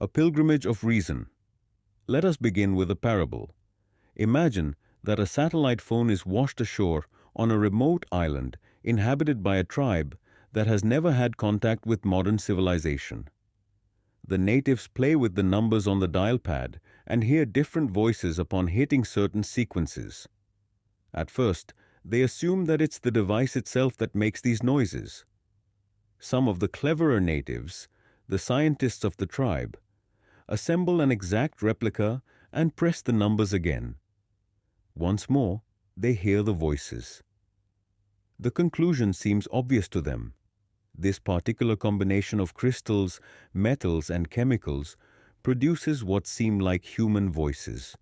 A pilgrimage of reason. Let us begin with a parable. Imagine that a satellite phone is washed ashore on a remote island inhabited by a tribe that has never had contact with modern civilization. The natives play with the numbers on the dial pad and hear different voices upon hitting certain sequences. At first, they assume that it's the device itself that makes these noises. Some of the cleverer natives, the scientists of the tribe, assemble an exact replica and press the numbers again. Once more, they hear the voices. The conclusion seems obvious to them. This particular combination of crystals, metals, and chemicals produces what seem like human voices.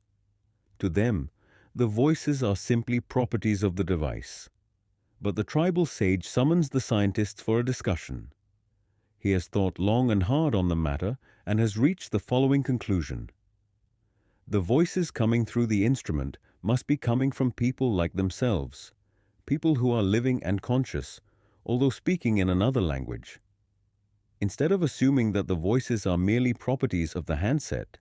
To them, the voices are simply properties of the device. But the tribal sage summons the scientists for a discussion. He has thought long and hard on the matter and has reached the following conclusion. The voices coming through the instrument must be coming from people like themselves, people who are living and conscious, although speaking in another language. Instead of assuming that the voices are merely properties of the handset,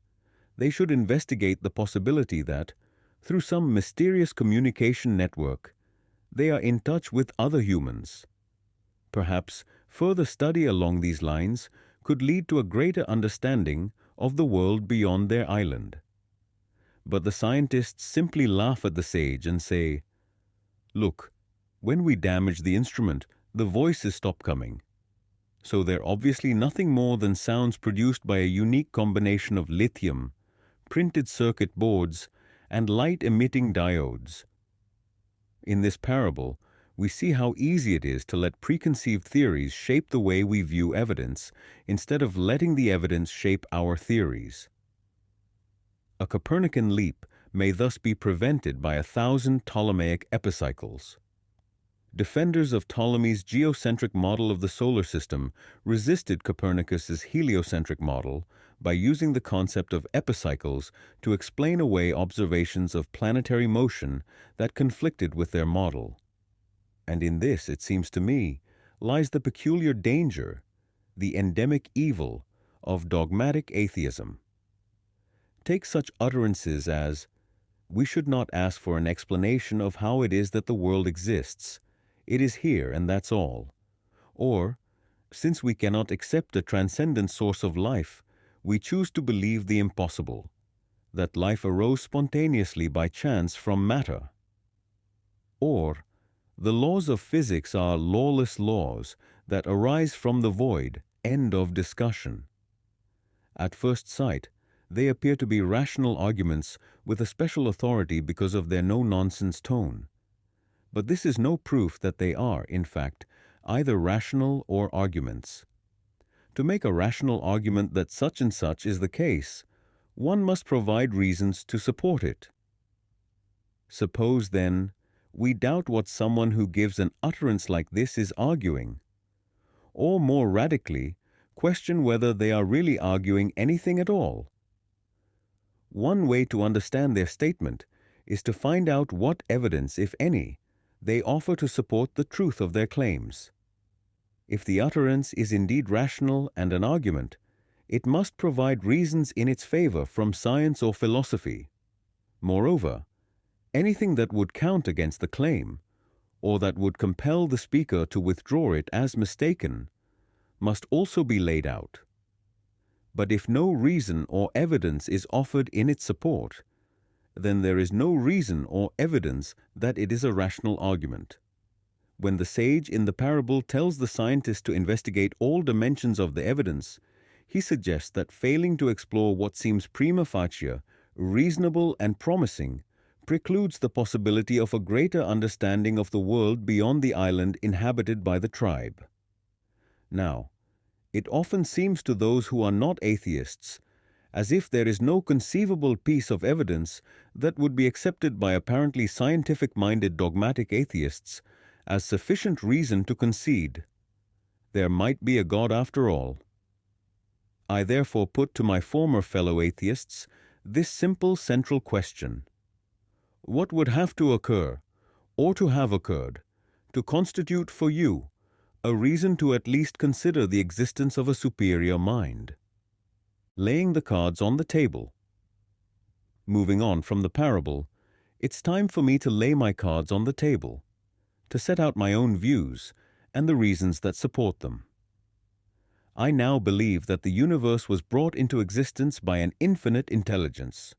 they should investigate the possibility that, through some mysterious communication network, they are in touch with other humans. Perhaps further study along these lines could lead to a greater understanding of the world beyond their island. But the scientists simply laugh at the sage and say, "Look, when we damage the instrument, the voices stop coming. So they're obviously nothing more than sounds produced by a unique combination of lithium, printed circuit boards, and light-emitting diodes." In this parable, we see how easy it is to let preconceived theories shape the way we view evidence instead of letting the evidence shape our theories. A Copernican leap may thus be prevented by 1,000 Ptolemaic epicycles. Defenders of Ptolemy's geocentric model of the solar system resisted Copernicus's heliocentric model by using the concept of epicycles to explain away observations of planetary motion that conflicted with their model. And in this, it seems to me, lies the peculiar danger, the endemic evil, of dogmatic atheism. Take such utterances as, "We should not ask for an explanation of how it is that the world exists. It is here and that's all." Or, "Since we cannot accept a transcendent source of life, we choose to believe the impossible, that life arose spontaneously by chance from matter." Or, "The laws of physics are lawless laws that arise from the void, end of discussion." At first sight, they appear to be rational arguments with a special authority because of their no-nonsense tone. But this is no proof that they are, in fact, either rational or arguments. To make a rational argument that such and such is the case, one must provide reasons to support it. Suppose, then, we doubt what someone who gives an utterance like this is arguing, or more radically, question whether they are really arguing anything at all. One way to understand their statement is to find out what evidence, if any, they offer to support the truth of their claims. If the utterance is indeed rational and an argument, it must provide reasons in its favor from science or philosophy. Moreover, anything that would count against the claim, or that would compel the speaker to withdraw it as mistaken, must also be laid out. But if no reason or evidence is offered in its support, then there is no reason or evidence that it is a rational argument. When the sage in the parable tells the scientist to investigate all dimensions of the evidence, he suggests that failing to explore what seems prima facie, reasonable and promising, precludes the possibility of a greater understanding of the world beyond the island inhabited by the tribe. Now, it often seems to those who are not atheists as if there is no conceivable piece of evidence that would be accepted by apparently scientific-minded dogmatic atheists as sufficient reason to concede there might be a God after all. I therefore put to my former fellow atheists this simple central question: what would have to occur, or to have occurred, to constitute for you a reason to at least consider the existence of a superior mind? laying the cards on the table. Moving on from the parable, it's time for me to lay my cards on the table, to set out my own views and the reasons that support them. I now believe that the universe was brought into existence by an infinite intelligence.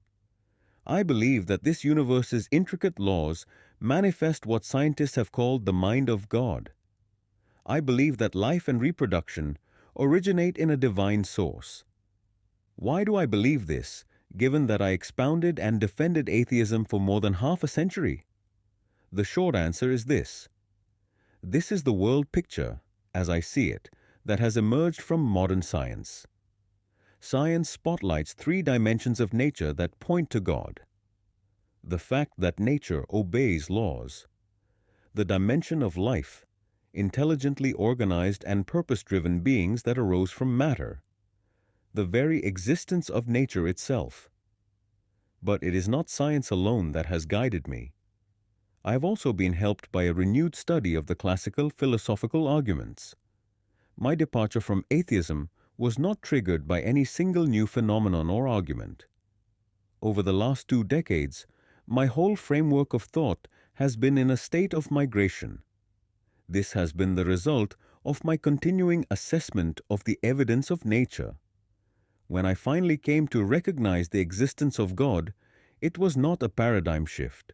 I believe that this universe's intricate laws manifest what scientists have called the mind of God. I believe that life and reproduction originate in a divine source. Why do I believe this, given that I expounded and defended atheism for more than half a century? The short answer is this. This is the world picture, as I see it, that has emerged from modern science. Science spotlights three dimensions of nature that point to God. The fact that nature obeys laws. The dimension of life, intelligently organized and purpose-driven beings that arose from matter. The very existence of nature itself. But it is not science alone that has guided me. I have also been helped by a renewed study of the classical philosophical arguments. My departure from atheism was not triggered by any single new phenomenon or argument. Over the last 2 decades, my whole framework of thought has been in a state of migration. This has been the result of my continuing assessment of the evidence of nature. When I finally came to recognize the existence of God, it was not a paradigm shift.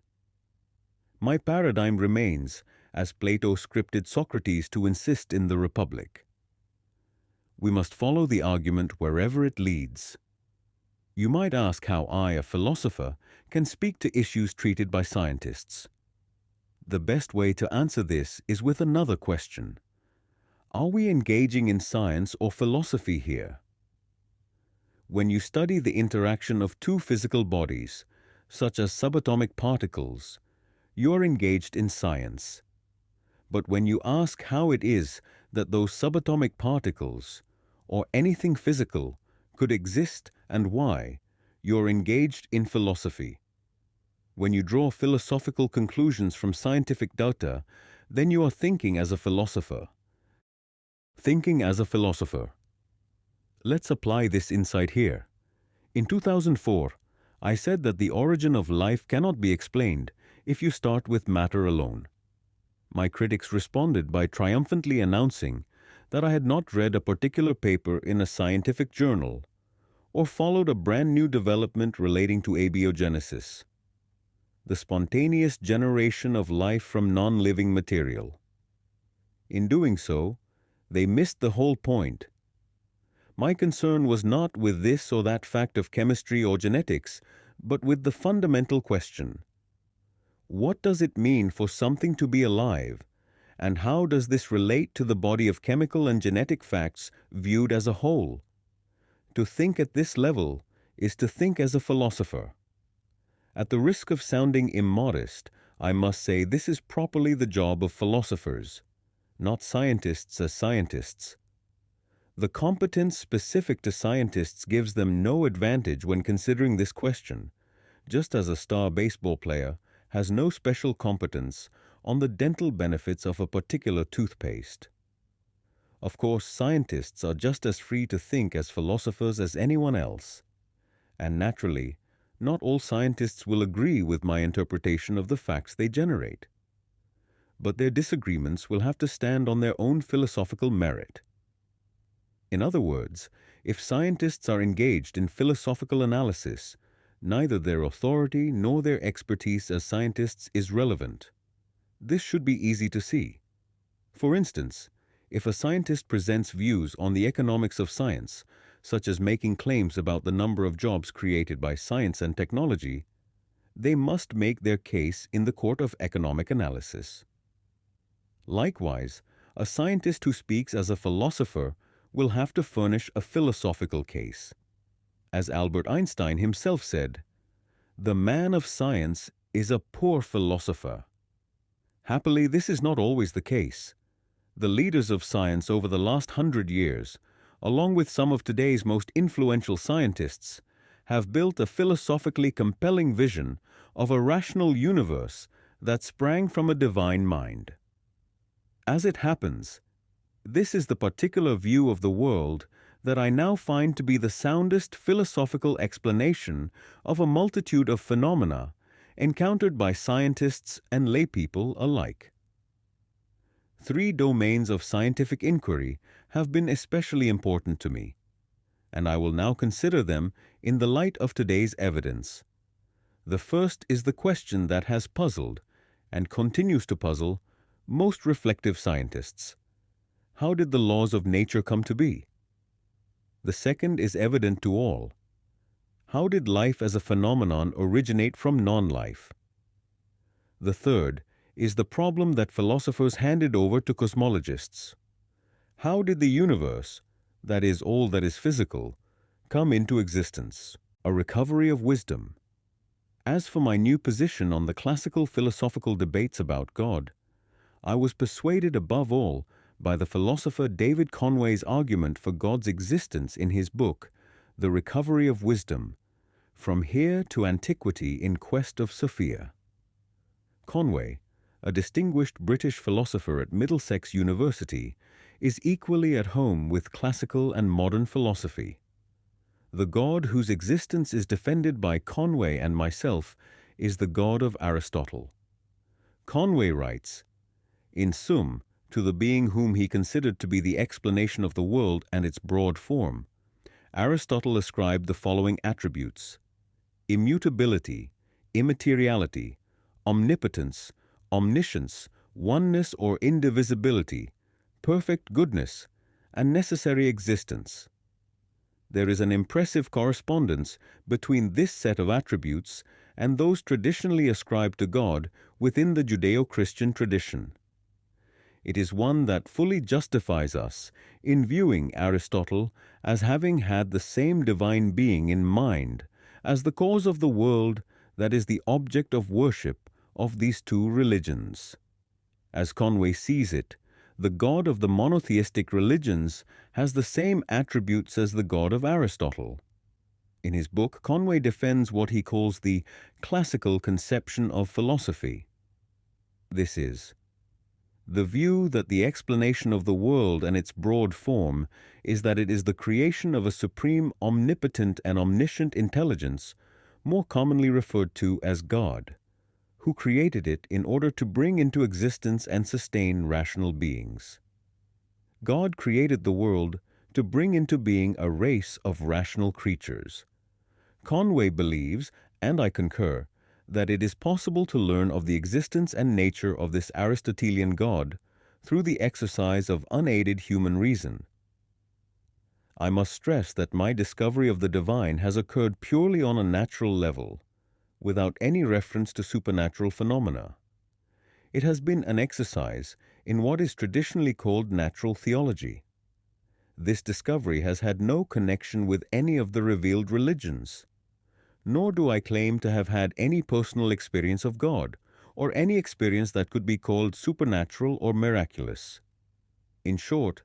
My paradigm remains, as Plato scripted Socrates to insist in the Republic. We must follow the argument wherever it leads. You might ask how I, a philosopher, can speak to issues treated by scientists. The best way to answer this is with another question. Are we engaging in science or philosophy here? When you study the interaction of two physical bodies, such as subatomic particles, you are engaged in science. But when you ask how it is that those subatomic particles, or anything physical, could exist and why, you are engaged in philosophy. When you draw philosophical conclusions from scientific data, then you are thinking as a philosopher. Thinking as a philosopher. Let's apply this insight here. In 2004, I said that the origin of life cannot be explained if you start with matter alone. My critics responded by triumphantly announcing that I had not read a particular paper in a scientific journal or followed a brand new development relating to abiogenesis, the spontaneous generation of life from non-living material. In doing so, they missed the whole point. My concern was not with this or that fact of chemistry or genetics, but with the fundamental question. What does it mean for something to be alive, and how does this relate to the body of chemical and genetic facts viewed as a whole? To think at this level is to think as a philosopher. At the risk of sounding immodest, I must say this is properly the job of philosophers, not scientists as scientists. The competence specific to scientists gives them no advantage when considering this question, just as a star baseball player has no special competence on the dental benefits of a particular toothpaste. Of course, scientists are just as free to think as philosophers as anyone else. And naturally, not all scientists will agree with my interpretation of the facts they generate. But their disagreements will have to stand on their own philosophical merit. In other words, if scientists are engaged in philosophical analysis, neither their authority nor their expertise as scientists is relevant. This should be easy to see. For instance, if a scientist presents views on the economics of science, such as making claims about the number of jobs created by science and technology, they must make their case in the court of economic analysis. Likewise, a scientist who speaks as a philosopher will have to furnish a philosophical case. As Albert Einstein himself said, "The man of science is a poor philosopher." Happily, this is not always the case. The leaders of science over the last 100 years, along with some of today's most influential scientists, have built a philosophically compelling vision of a rational universe that sprang from a divine mind. As it happens, this is the particular view of the world that I now find to be the soundest philosophical explanation of a multitude of phenomena encountered by scientists and laypeople alike. Three domains of scientific inquiry have been especially important to me, and I will now consider them in the light of today's evidence. The first is the question that has puzzled, and continues to puzzle, most reflective scientists. How did the laws of nature come to be? The second is evident to all. How did life as a phenomenon originate from non-life? The third is the problem that philosophers handed over to cosmologists. How did the universe, that is, all that is physical, come into existence? A recovery of wisdom. As for my new position on the classical philosophical debates about God, I was persuaded above all by the philosopher David Conway's argument for God's existence in his book, The Recovery of Wisdom, From Here to Antiquity in Quest of Sophia. Conway, a distinguished British philosopher at Middlesex University, is equally at home with classical and modern philosophy. The God whose existence is defended by Conway and myself is the God of Aristotle. Conway writes, in sum, to the being whom he considered to be the explanation of the world and its broad form, Aristotle ascribed the following attributes: immutability, immateriality, omnipotence, omniscience, oneness or indivisibility, perfect goodness, and necessary existence. There is an impressive correspondence between this set of attributes and those traditionally ascribed to God within the Judeo-Christian tradition. It is one that fully justifies us in viewing Aristotle as having had the same divine being in mind as the cause of the world that is the object of worship of these two religions. As Conway sees it, the God of the monotheistic religions has the same attributes as the God of Aristotle. In his book, Conway defends what he calls the classical conception of philosophy. This is the view that the explanation of the world and its broad form is that it is the creation of a supreme omnipotent and omniscient intelligence, more commonly referred to as God, who created it in order to bring into existence and sustain rational beings. God created the world to bring into being a race of rational creatures. Conway believes, and I concur, that it is possible to learn of the existence and nature of this Aristotelian God through the exercise of unaided human reason. I must stress that my discovery of the divine has occurred purely on a natural level, without any reference to supernatural phenomena. It has been an exercise in what is traditionally called natural theology. This discovery has had no connection with any of the revealed religions, nor do I claim to have had any personal experience of God, or any experience that could be called supernatural or miraculous. In short,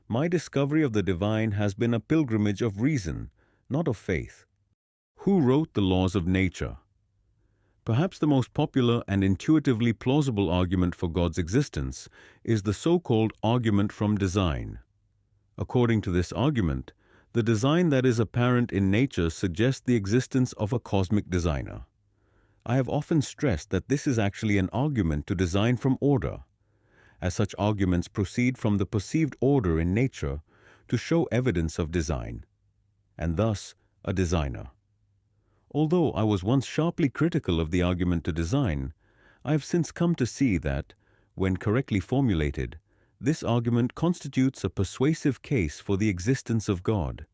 my discovery of the divine has been a pilgrimage of reason, not of faith. Who wrote the laws of nature? Perhaps the most popular and intuitively plausible argument for God's existence is the so-called argument from design. According to this argument, the design that is apparent in nature suggests the existence of a cosmic designer. I have often stressed that this is actually an argument to design from order, as such arguments proceed from the perceived order in nature to show evidence of design, and thus a designer. Although I was once sharply critical of the argument to design, I have since come to see that, when correctly formulated, this argument constitutes a persuasive case for the existence of God.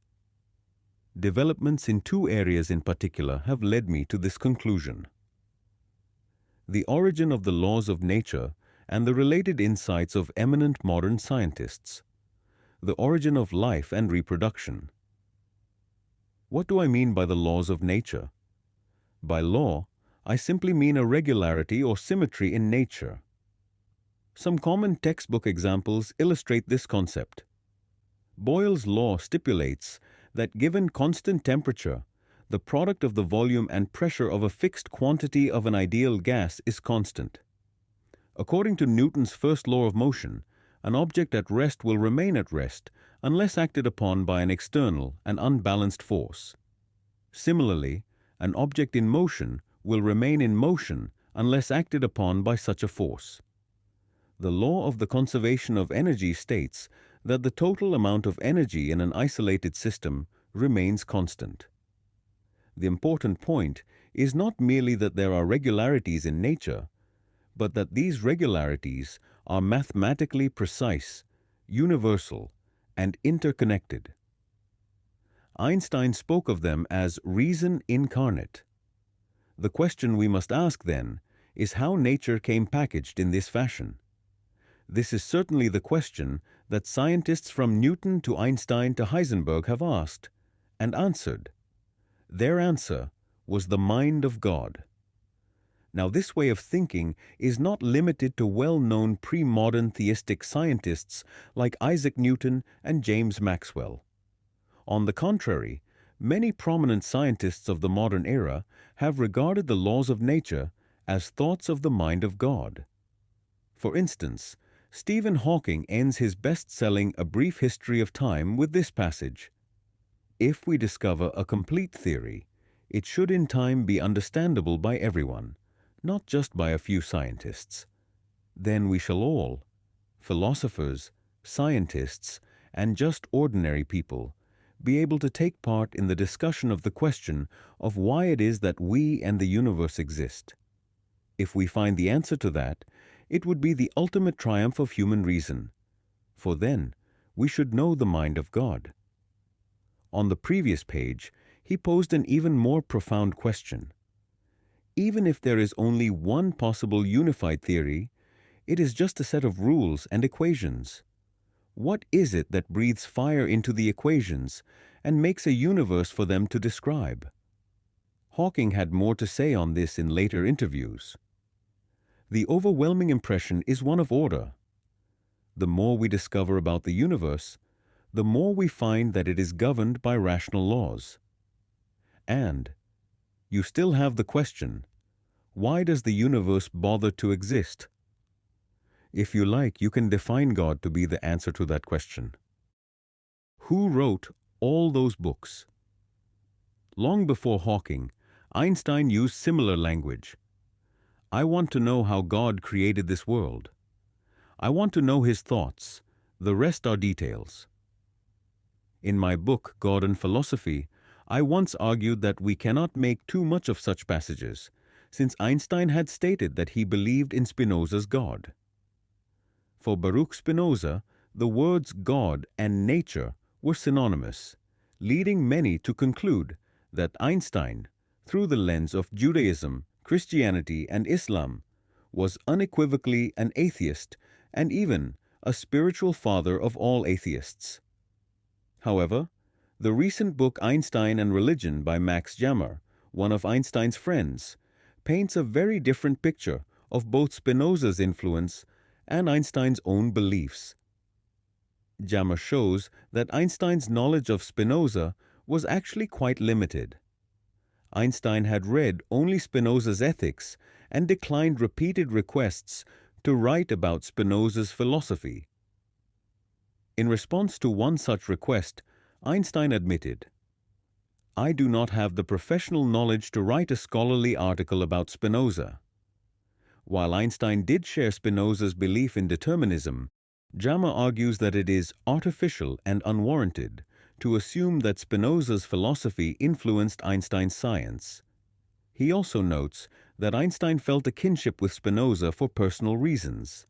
Developments in two areas in particular have led me to this conclusion: the origin of the laws of nature and the related insights of eminent modern scientists, the origin of life and reproduction. What do I mean by the laws of nature? By law, I simply mean a regularity or symmetry in nature. Some common textbook examples illustrate this concept. Boyle's law stipulates that given constant temperature, the product of the volume and pressure of a fixed quantity of an ideal gas is constant. According to Newton's first law of motion, an object at rest will remain at rest unless acted upon by an external and unbalanced force. Similarly, an object in motion will remain in motion unless acted upon by such a force. The law of the conservation of energy states that the total amount of energy in an isolated system remains constant. The important point is not merely that there are regularities in nature, but that these regularities are mathematically precise, universal, and interconnected. Einstein spoke of them as reason incarnate. The question we must ask, then, is how nature came packaged in this fashion. This is certainly the question that scientists from Newton to Einstein to Heisenberg have asked and answered. Their answer was the mind of God. Now, this way of thinking is not limited to well-known pre-modern theistic scientists like Isaac Newton and James Maxwell. On the contrary, many prominent scientists of the modern era have regarded the laws of nature as thoughts of the mind of God. For instance, Stephen Hawking ends his best-selling A Brief History of Time with this passage: "If we discover a complete theory, it should in time be understandable by everyone, not just by a few scientists. Then we shall all, philosophers, scientists, and just ordinary people, be able to take part in the discussion of the question of why it is that we and the universe exist. If we find the answer to that, it would be the ultimate triumph of human reason, for then we should know the mind of God." On the previous page, he posed an even more profound question. Even if there is only one possible unified theory, it is just a set of rules and equations. What is it that breathes fire into the equations and makes a universe for them to describe? Hawking had more to say on this in later interviews. The overwhelming impression is one of order. The more we discover about the universe, the more we find that it is governed by rational laws. And you still have the question, why does the universe bother to exist? If you like, you can define God to be the answer to that question. Who wrote all those books? Long before Hawking, Einstein used similar language. I want to know how God created this world. I want to know his thoughts. The rest are details. In my book, God and Philosophy, I once argued that we cannot make too much of such passages, since Einstein had stated that he believed in Spinoza's God. For Baruch Spinoza, the words God and nature were synonymous, leading many to conclude that Einstein, through the lens of Judaism, Christianity, and Islam, was unequivocally an atheist and even a spiritual father of all atheists. However, the recent book Einstein and Religion by Max Jammer, one of Einstein's friends, paints a very different picture of both Spinoza's influence and Einstein's own beliefs. Jammer shows that Einstein's knowledge of Spinoza was actually quite limited. Einstein had read only Spinoza's Ethics and declined repeated requests to write about Spinoza's philosophy. In response to one such request, Einstein admitted, "I do not have the professional knowledge to write a scholarly article about Spinoza." While Einstein did share Spinoza's belief in determinism, Jammer argues that it is artificial and unwarranted to assume that Spinoza's philosophy influenced Einstein's science. He also notes that Einstein felt a kinship with Spinoza for personal reasons.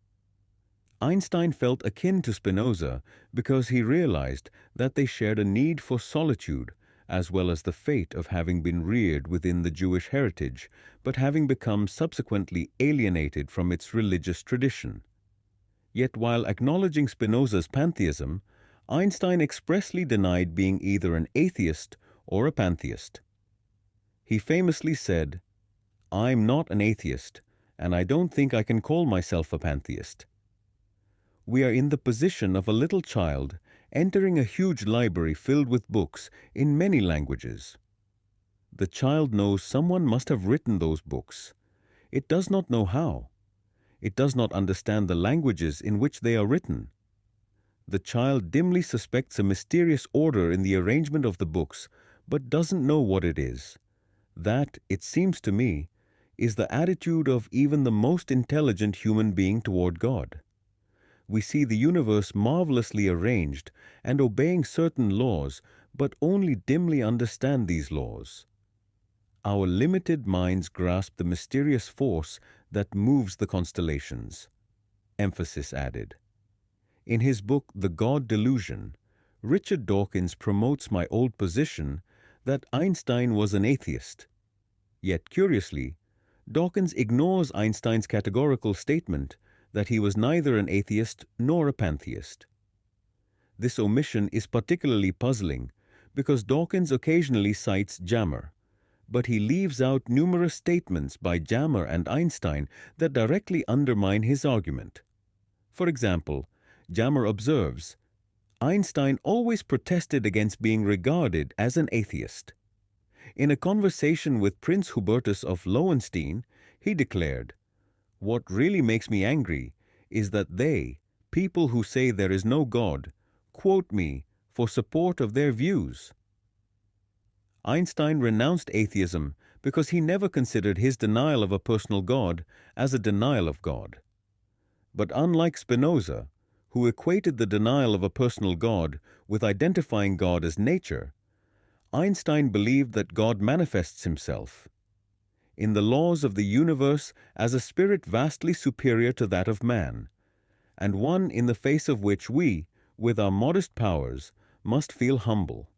Einstein felt akin to Spinoza because he realized that they shared a need for solitude, as well as the fate of having been reared within the Jewish heritage, but having become subsequently alienated from its religious tradition. Yet while acknowledging Spinoza's pantheism, Einstein expressly denied being either an atheist or a pantheist. He famously said, "I'm not an atheist, and I don't think I can call myself a pantheist." We are in the position of a little child entering a huge library filled with books in many languages. The child knows someone must have written those books. It does not know how. It does not understand the languages in which they are written. The child dimly suspects a mysterious order in the arrangement of the books, but doesn't know what it is. That, it seems to me, is the attitude of even the most intelligent human being toward God. We see the universe marvelously arranged and obeying certain laws, but only dimly understand these laws. Our limited minds grasp the mysterious force that moves the constellations. Emphasis added. In his book The God Delusion, Richard Dawkins promotes my old position that Einstein was an atheist. Yet curiously, Dawkins ignores Einstein's categorical statement that he was neither an atheist nor a pantheist. This omission is particularly puzzling because Dawkins occasionally cites Jammer, but he leaves out numerous statements by Jammer and Einstein that directly undermine his argument. For example, Jammer observes, Einstein always protested against being regarded as an atheist. In a conversation with Prince Hubertus of Lowenstein, he declared, "What really makes me angry is that they, people who say there is no God, quote me for support of their views." Einstein renounced atheism because he never considered his denial of a personal God as a denial of God. But unlike Spinoza, who equated the denial of a personal God with identifying God as nature, Einstein believed that God manifests himself in the laws of the universe as a spirit vastly superior to that of man, and one in the face of which we, with our modest powers, must feel humble.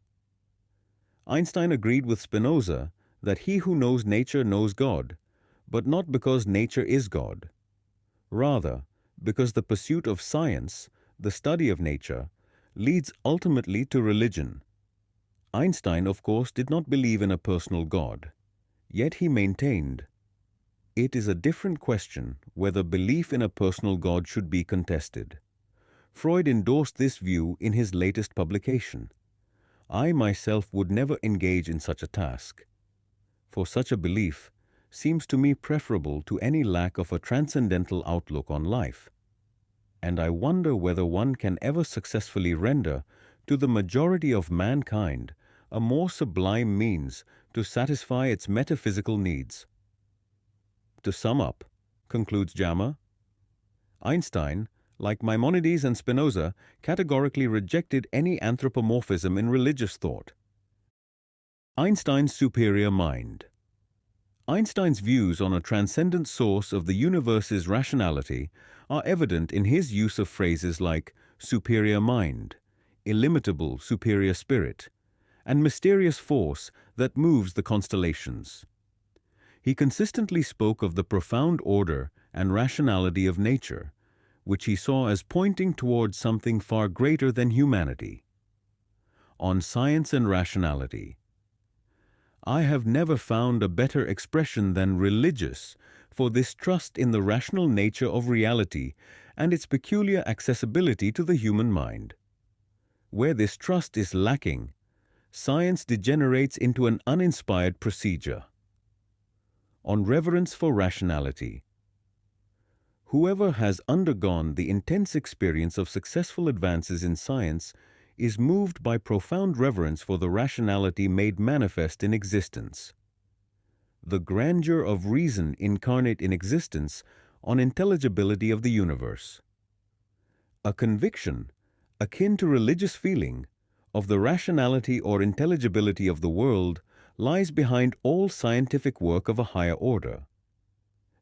Einstein agreed with Spinoza that he who knows nature knows God, but not because nature is God. Rather, because the pursuit of science, the study of nature, leads ultimately to religion. Einstein, of course, did not believe in a personal God. Yet he maintained, it is a different question whether belief in a personal God should be contested. Freud endorsed this view in his latest publication. I myself would never engage in such a task, for such a belief seems to me preferable to any lack of a transcendental outlook on life, and I wonder whether one can ever successfully render to the majority of mankind a more sublime means to satisfy its metaphysical needs. To sum up, concludes Jammer, Einstein, like Maimonides and Spinoza, categorically rejected any anthropomorphism in religious thought. Einstein's superior mind. Einstein's views on a transcendent source of the universe's rationality are evident in his use of phrases like superior mind, illimitable superior spirit, and mysterious force that moves the constellations. He consistently spoke of the profound order and rationality of nature, which he saw as pointing towards something far greater than humanity. On science and rationality. I have never found a better expression than religious for this trust in the rational nature of reality and its peculiar accessibility to the human mind. Where this trust is lacking, science degenerates into an uninspired procedure. On reverence for rationality. Whoever has undergone the intense experience of successful advances in science is moved by profound reverence for the rationality made manifest in existence. The grandeur of reason incarnate in existence on intelligibility of the universe. A conviction, akin to religious feeling, of the rationality or intelligibility of the world lies behind all scientific work of a higher order.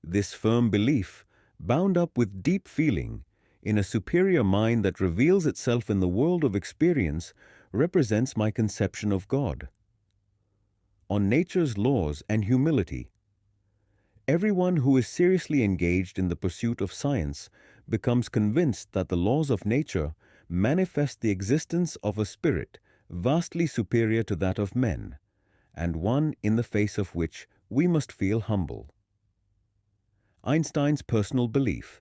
This firm belief, bound up with deep feeling, in a superior mind that reveals itself in the world of experience, represents my conception of God. On nature's laws and humility. Everyone who is seriously engaged in the pursuit of science becomes convinced that the laws of nature manifest the existence of a spirit vastly superior to that of men, and one in the face of which we must feel humble. Einstein's personal belief.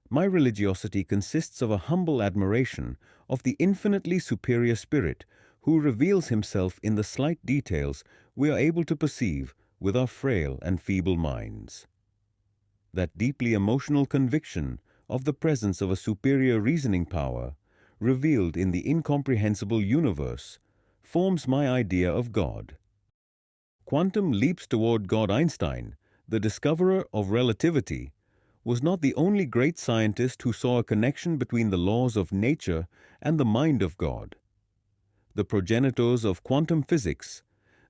My religiosity consists of a humble admiration of the infinitely superior spirit who reveals himself in the slight details we are able to perceive with our frail and feeble minds. That deeply emotional conviction of the presence of a superior reasoning power revealed in the incomprehensible universe, forms my idea of God. Quantum leaps toward God. Einstein, the discoverer of relativity, was not the only great scientist who saw a connection between the laws of nature and the mind of God. The progenitors of quantum physics,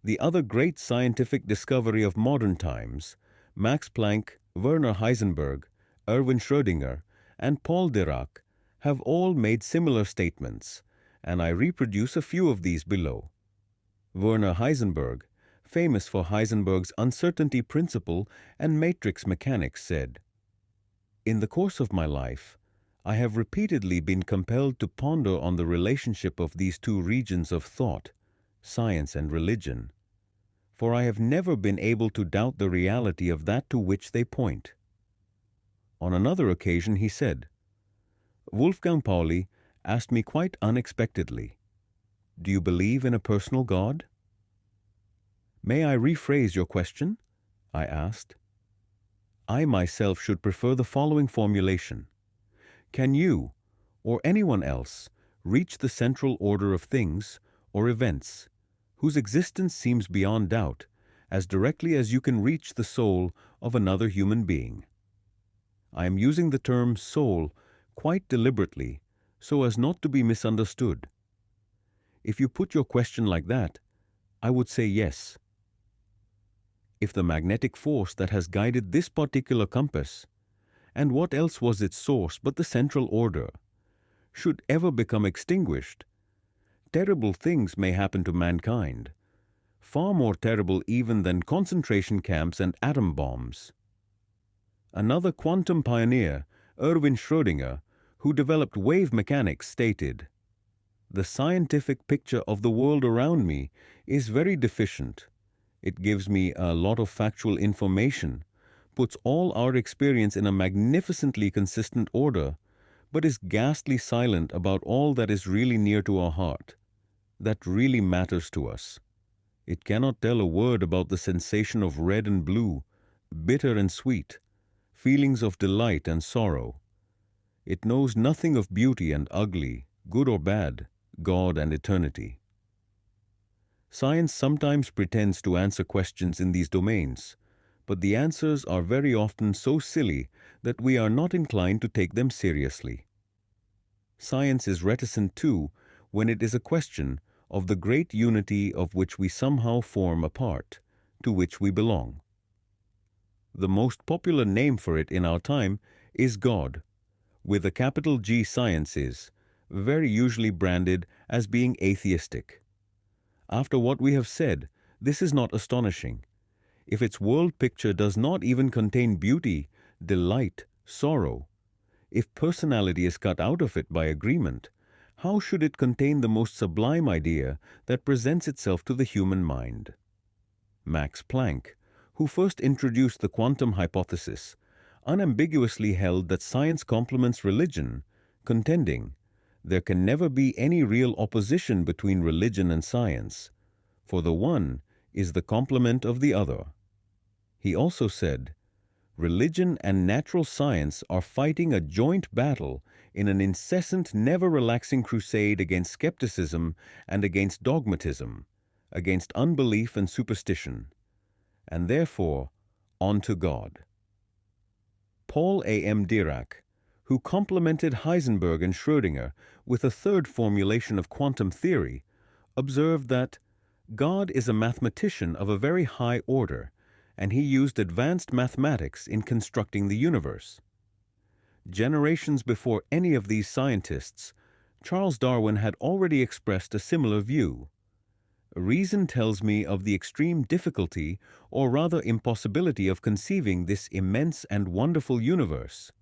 the other great scientific discovery of modern times, Max Planck, Werner Heisenberg, Erwin Schrödinger, and Paul Dirac, have all made similar statements, and I reproduce a few of these below. Werner Heisenberg, famous for Heisenberg's uncertainty principle and matrix mechanics, said, "In the course of my life, I have repeatedly been compelled to ponder on the relationship of these two regions of thought, science and religion, for I have never been able to doubt the reality of that to which they point." On another occasion he said, "Wolfgang Pauli asked me quite unexpectedly, 'Do you believe in a personal God?' 'May I rephrase your question?' I asked. I myself should prefer the following formulation. Can you, or anyone else, reach the central order of things or events, whose existence seems beyond doubt, as directly as you can reach the soul of another human being?' I am using the term soul quite deliberately so as not to be misunderstood. If you put your question like that, I would say yes. If the magnetic force that has guided this particular compass, and what else was its source but the central order, should ever become extinguished, terrible things may happen to mankind, far more terrible even than concentration camps and atom bombs. Another quantum pioneer, Erwin Schrödinger, who developed wave mechanics, stated, "The scientific picture of the world around me is very deficient. It gives me a lot of factual information, puts all our experience in a magnificently consistent order, but is ghastly silent about all that is really near to our heart, that really matters to us. It cannot tell a word about the sensation of red and blue, bitter and sweet, feelings of delight and sorrow. It knows nothing of beauty and ugly, good or bad, God and eternity." Science sometimes pretends to answer questions in these domains, but the answers are very often so silly that we are not inclined to take them seriously. Science is reticent too when it is a question of the great unity of which we somehow form a part, to which we belong. The most popular name for it in our time is God, with a capital G. Science is very usually branded as being atheistic. After what we have said, this is not astonishing. If its world picture does not even contain beauty, delight, sorrow, if personality is cut out of it by agreement, how should it contain the most sublime idea that presents itself to the human mind? Max Planck, who first introduced the quantum hypothesis, unambiguously held that science complements religion, contending, "There can never be any real opposition between religion and science, for the one is the complement of the other." He also said, "Religion and natural science are fighting a joint battle in an incessant, never-relaxing crusade against skepticism and against dogmatism, against unbelief and superstition, and therefore, on to God." Paul A. M. Dirac, who complemented Heisenberg and Schrödinger with a third formulation of quantum theory, observed that God is a mathematician of a very high order, and he used advanced mathematics in constructing the universe. Generations before any of these scientists, Charles Darwin had already expressed a similar view. "Reason tells me of the extreme difficulty, or rather impossibility, of conceiving this immense and wonderful universe,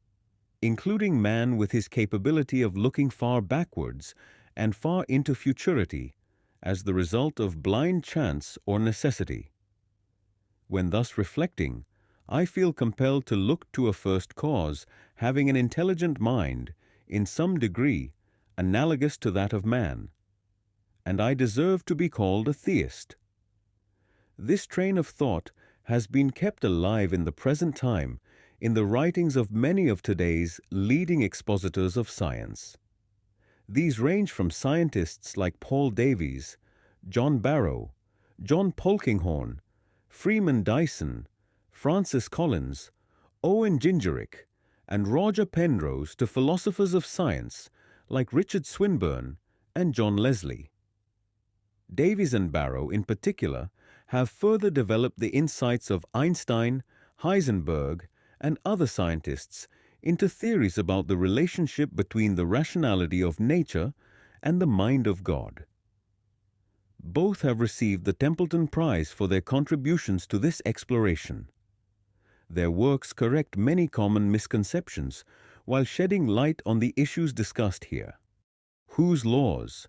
including man with his capability of looking far backwards and far into futurity, as the result of blind chance or necessity. When thus reflecting, I feel compelled to look to a first cause having an intelligent mind, in some degree, analogous to that of man, and I deserve to be called a theist." This train of thought has been kept alive in the present time in the writings of many of today's leading expositors of science. These range from scientists like Paul Davies, John Barrow, John Polkinghorne, Freeman Dyson, Francis Collins, Owen Gingerich, and Roger Penrose to philosophers of science like Richard Swinburne and John Leslie. Davies and Barrow, in particular, have further developed the insights of Einstein, Heisenberg, and other scientists into theories about the relationship between the rationality of nature and the mind of God. Both have received the Templeton Prize for their contributions to this exploration. Their works correct many common misconceptions while shedding light on the issues discussed here. Whose laws?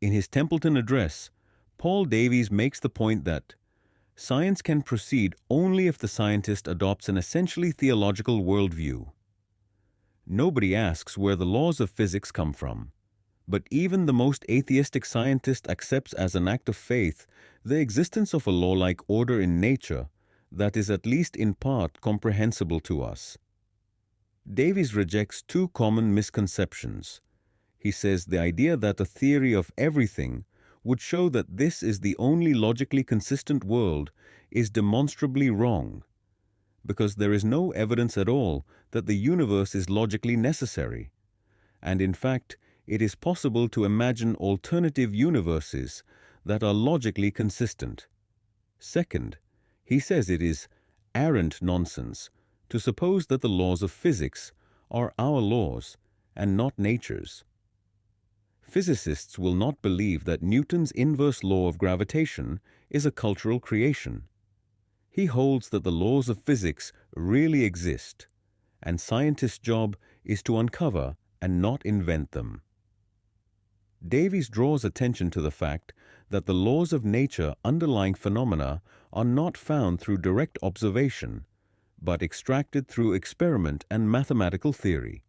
In his Templeton Address, Paul Davies makes the point that science can proceed only if the scientist adopts an essentially theological worldview. Nobody asks where the laws of physics come from, but even the most atheistic scientist accepts as an act of faith the existence of a law-like order in nature that is at least in part comprehensible to us. Davies rejects two common misconceptions. He says the idea that a theory of everything would show that this is the only logically consistent world is demonstrably wrong, because there is no evidence at all that the universe is logically necessary, and in fact, it is possible to imagine alternative universes that are logically consistent. Second, he says it is arrant nonsense to suppose that the laws of physics are our laws and not nature's. Physicists will not believe that Newton's inverse law of gravitation is a cultural creation. He holds that the laws of physics really exist, and scientists' job is to uncover and not invent them. Davies draws attention to the fact that the laws of nature underlying phenomena are not found through direct observation, but extracted through experiment and mathematical theory.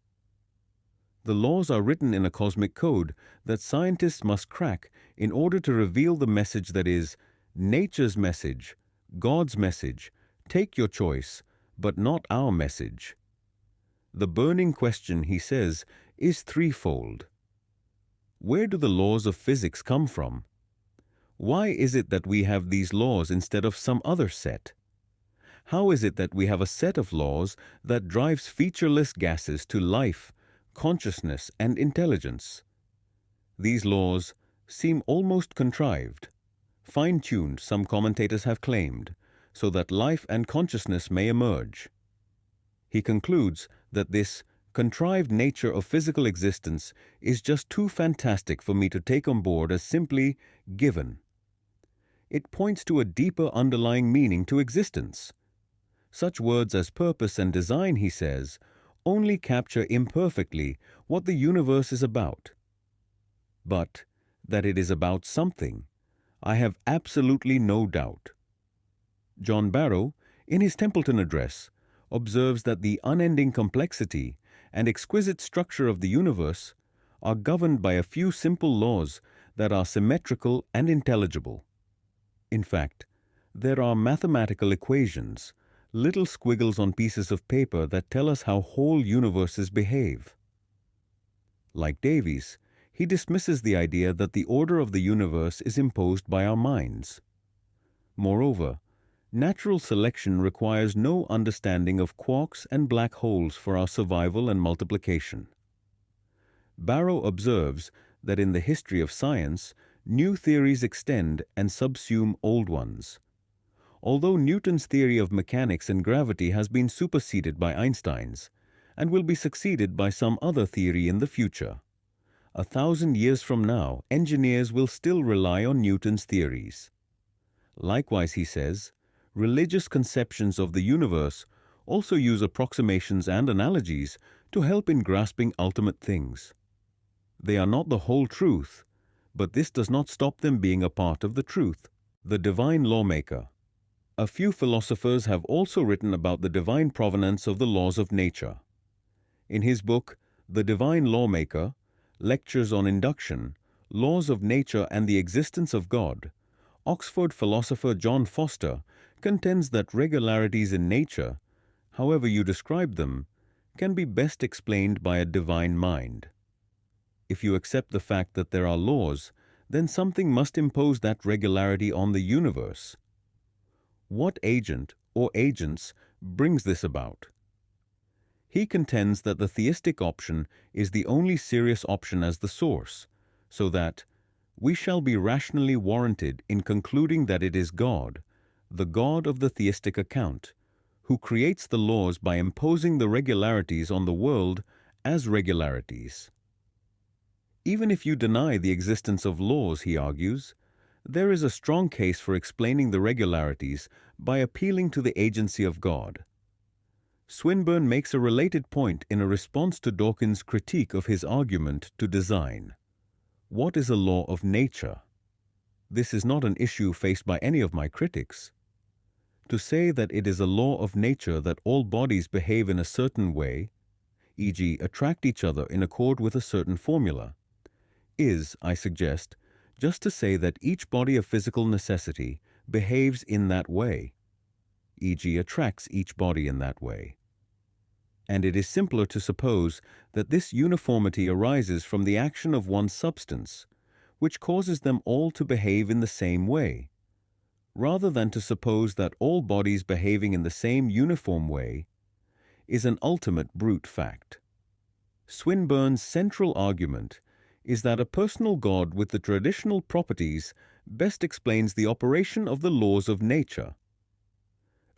The laws are written in a cosmic code that scientists must crack in order to reveal the message that is nature's message, God's message, take your choice, but not our message. The burning question, he says, is threefold. Where do the laws of physics come from? Why is it that we have these laws instead of some other set? How is it that we have a set of laws that drives featureless gases to life, consciousness, and intelligence? These laws seem almost contrived, fine-tuned, some commentators have claimed, so that life and consciousness may emerge. He concludes that this contrived nature of physical existence is just too fantastic for me to take on board as simply given. It points to a deeper underlying meaning to existence. Such words as purpose and design, he says, only capture imperfectly what the universe is about. But that it is about something, I have absolutely no doubt. John Barrow, in his Templeton Address, observes that the unending complexity and exquisite structure of the universe are governed by a few simple laws that are symmetrical and intelligible. In fact, there are mathematical equations, little squiggles on pieces of paper that tell us how whole universes behave. Like Davies, he dismisses the idea that the order of the universe is imposed by our minds. Moreover, natural selection requires no understanding of quarks and black holes for our survival and multiplication. Barrow observes that in the history of science, new theories extend and subsume old ones. Although Newton's theory of mechanics and gravity has been superseded by Einstein's and will be succeeded by some other theory in the future, 1,000 years from now, engineers will still rely on Newton's theories. Likewise, he says, religious conceptions of the universe also use approximations and analogies to help in grasping ultimate things. They are not the whole truth, but this does not stop them being a part of the truth. The divine lawmaker. A few philosophers have also written about the divine provenance of the laws of nature. In his book, The Divine Lawmaker, Lectures on Induction, Laws of Nature and the Existence of God, Oxford philosopher John Foster contends that regularities in nature, however you describe them, can be best explained by a divine mind. if you accept the fact that there are laws, then something must impose that regularity on the universe. What agent or agents brings this about? He contends that the theistic option is the only serious option as the source, so that we shall be rationally warranted in concluding that it is God, the God of the theistic account, who creates the laws by imposing the regularities on the world as regularities. Even if you deny the existence of laws, he argues, there is a strong case for explaining the regularities by appealing to the agency of God. Swinburne makes a related point in a response to Dawkins' critique of his argument to design. What is a law of nature? This is not an issue faced by any of my critics. To say that it is a law of nature that all bodies behave in a certain way, e.g., attract each other in accord with a certain formula, is, I suggest, just to say that each body of physical necessity behaves in that way, e.g., attracts each body in that way. And it is simpler to suppose that this uniformity arises from the action of one substance, which causes them all to behave in the same way, rather than to suppose that all bodies behaving in the same uniform way is an ultimate brute fact. Swinburne's central argument is that a personal God with the traditional properties best explains the operation of the laws of nature.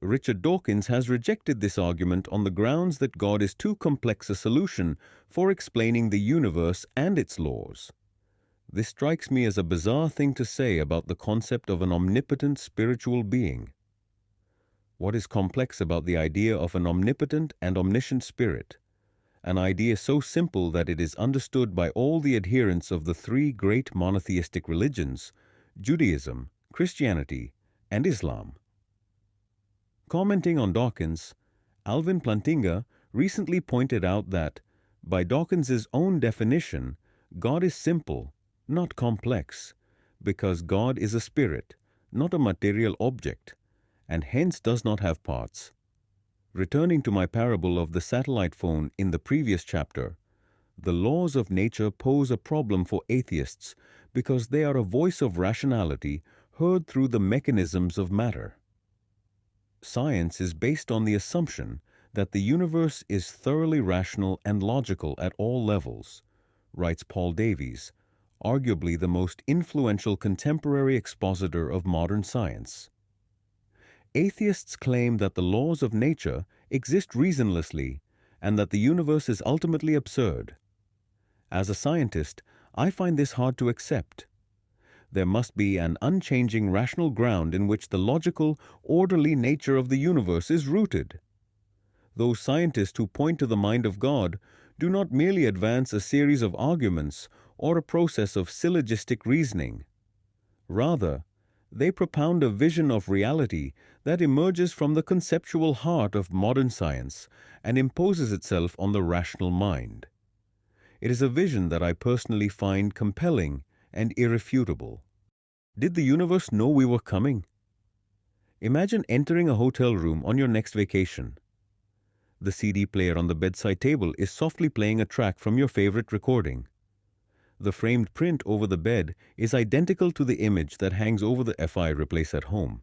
Richard Dawkins has rejected this argument on the grounds that God is too complex a solution for explaining the universe and its laws. This strikes me as a bizarre thing to say about the concept of an omnipotent spiritual being. What is complex about the idea of an omnipotent and omniscient spirit? An idea so simple that it is understood by all the adherents of the three great monotheistic religions, Judaism, Christianity, and Islam. Commenting on Dawkins, Alvin Plantinga recently pointed out that, by Dawkins's own definition, God is simple, not complex, because God is a spirit, not a material object, and hence does not have parts. Returning to my parable of the satellite phone in the previous chapter, the laws of nature pose a problem for atheists because they are a voice of rationality heard through the mechanisms of matter. Science is based on the assumption that the universe is thoroughly rational and logical at all levels, writes Paul Davies, arguably the most influential contemporary expositor of modern science. Atheists claim that the laws of nature exist reasonlessly and that the universe is ultimately absurd. As a scientist, I find this hard to accept. There must be an unchanging rational ground in which the logical, orderly nature of the universe is rooted. Those scientists who point to the mind of God do not merely advance a series of arguments or a process of syllogistic reasoning. Rather, they propound a vision of reality that emerges from the conceptual heart of modern science and imposes itself on the rational mind. It is a vision that I personally find compelling and irrefutable. Did the universe know we were coming? Imagine entering a hotel room on your next vacation. The CD player on the bedside table is softly playing a track from your favorite recording. The framed print over the bed is identical to the image that hangs over the FI replace at home.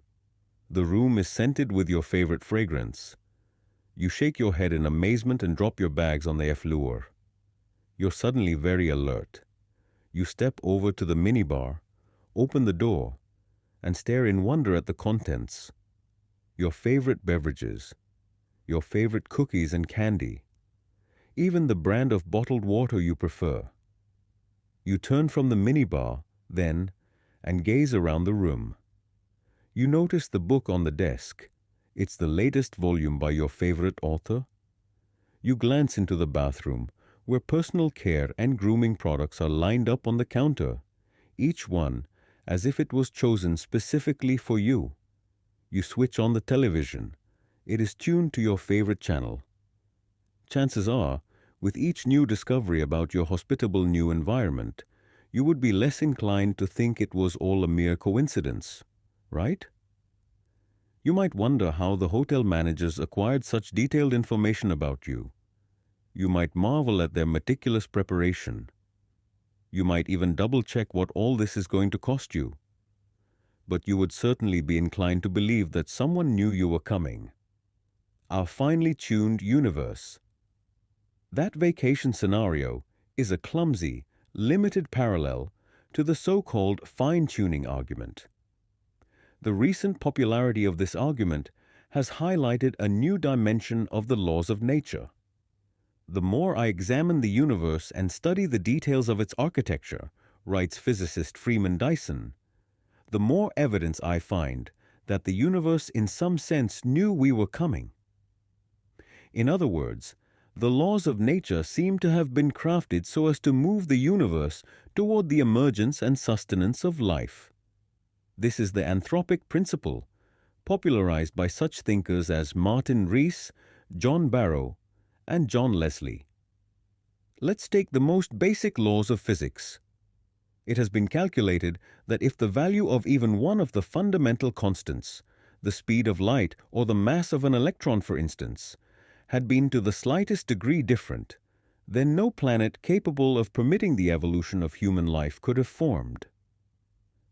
The room is scented with your favorite fragrance. You shake your head in amazement and drop your bags on the effluer. You're suddenly very alert. You step over to the minibar, open the door, and stare in wonder at the contents. Your favorite beverages, your favorite cookies and candy, even the brand of bottled water you prefer. You turn from the minibar, then, and gaze around the room. You notice the book on the desk. It's the latest volume by your favorite author. You glance into the bathroom, where personal care and grooming products are lined up on the counter, each one as if it was chosen specifically for you. You switch on the television. It is tuned to your favorite channel. Chances are, with each new discovery about your hospitable new environment, you would be less inclined to think it was all a mere coincidence, right? You might wonder how the hotel managers acquired such detailed information about you. You might marvel at their meticulous preparation. You might even double-check what all this is going to cost you. But you would certainly be inclined to believe that someone knew you were coming. Our finely tuned universe. That vacation scenario is a clumsy, limited parallel to the so-called fine-tuning argument. The recent popularity of this argument has highlighted a new dimension of the laws of nature. The more I examine the universe and study the details of its architecture, writes physicist Freeman Dyson, the more evidence I find that the universe in some sense knew we were coming. In other words, the laws of nature seem to have been crafted so as to move the universe toward the emergence and sustenance of life. This is the anthropic principle, popularized by such thinkers as Martin Rees, John Barrow, and John Leslie. Let's take the most basic laws of physics. It has been calculated that if the value of even one of the fundamental constants, the speed of light or the mass of an electron for instance, had been to the slightest degree different, then no planet capable of permitting the evolution of human life could have formed.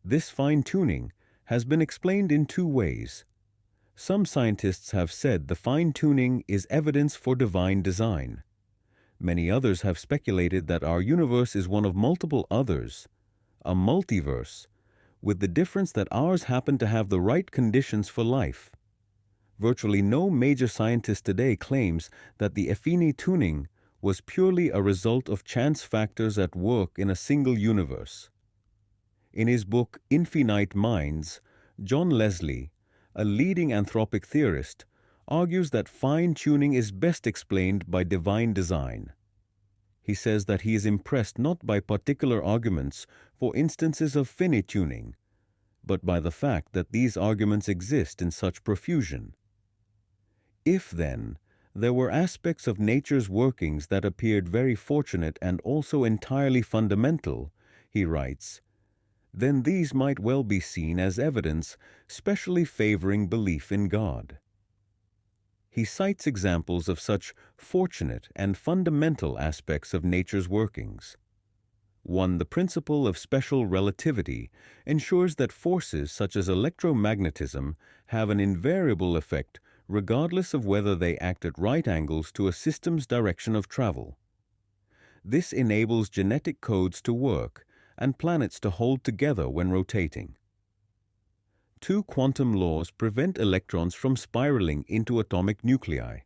This fine-tuning has been explained in two ways. Some scientists have said the fine-tuning is evidence for divine design. Many others have speculated that our universe is one of multiple others, a multiverse, with the difference that ours happen to have the right conditions for life. Virtually no major scientist today claims that the affine tuning was purely a result of chance factors at work in a single universe. In his book Infinite Minds, John Leslie, a leading anthropic theorist, argues that fine-tuning is best explained by divine design. He says that he is impressed not by particular arguments for instances of fine-tuning, but by the fact that these arguments exist in such profusion. If, then, there were aspects of nature's workings that appeared very fortunate and also entirely fundamental, he writes, then these might well be seen as evidence specially favoring belief in God. He cites examples of such fortunate and fundamental aspects of nature's workings. 1. The principle of special relativity ensures that forces such as electromagnetism have an invariable effect regardless of whether they act at right angles to a system's direction of travel. This enables genetic codes to work and planets to hold together when rotating. 2. Quantum laws prevent electrons from spiraling into atomic nuclei.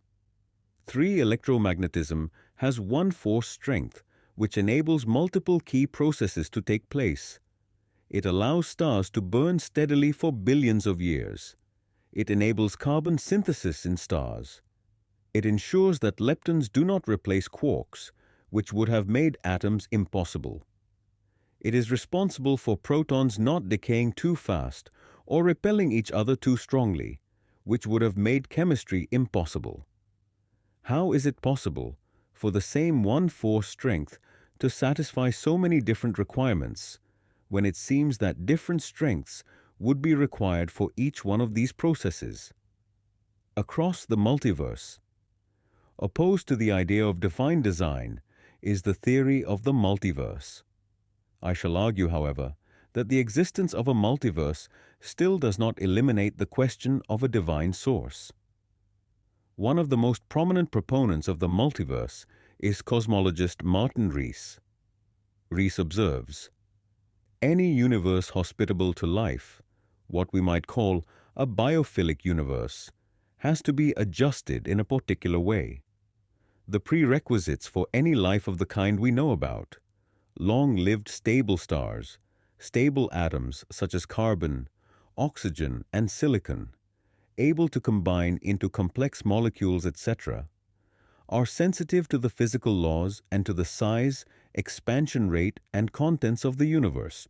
3. Electromagnetism has one force strength, which enables multiple key processes to take place. It allows stars to burn steadily for billions of years. It enables carbon synthesis in stars. It ensures that leptons do not replace quarks, which would have made atoms impossible. It is responsible for protons not decaying too fast or repelling each other too strongly, which would have made chemistry impossible. How is it possible for the same one force strength to satisfy so many different requirements, when it seems that different strengths would be required for each one of these processes? Across the multiverse, opposed to the idea of divine design, is the theory of the multiverse. I shall argue, however, that the existence of a multiverse still does not eliminate the question of a divine source. One of the most prominent proponents of the multiverse is cosmologist Martin Rees. Rees observes, any universe hospitable to life, what we might call a biophilic universe, has to be adjusted in a particular way. The prerequisites for any life of the kind we know about, long-lived stable stars, stable atoms such as carbon, oxygen, and silicon, able to combine into complex molecules, etc., are sensitive to the physical laws and to the size, expansion rate, and contents of the universe.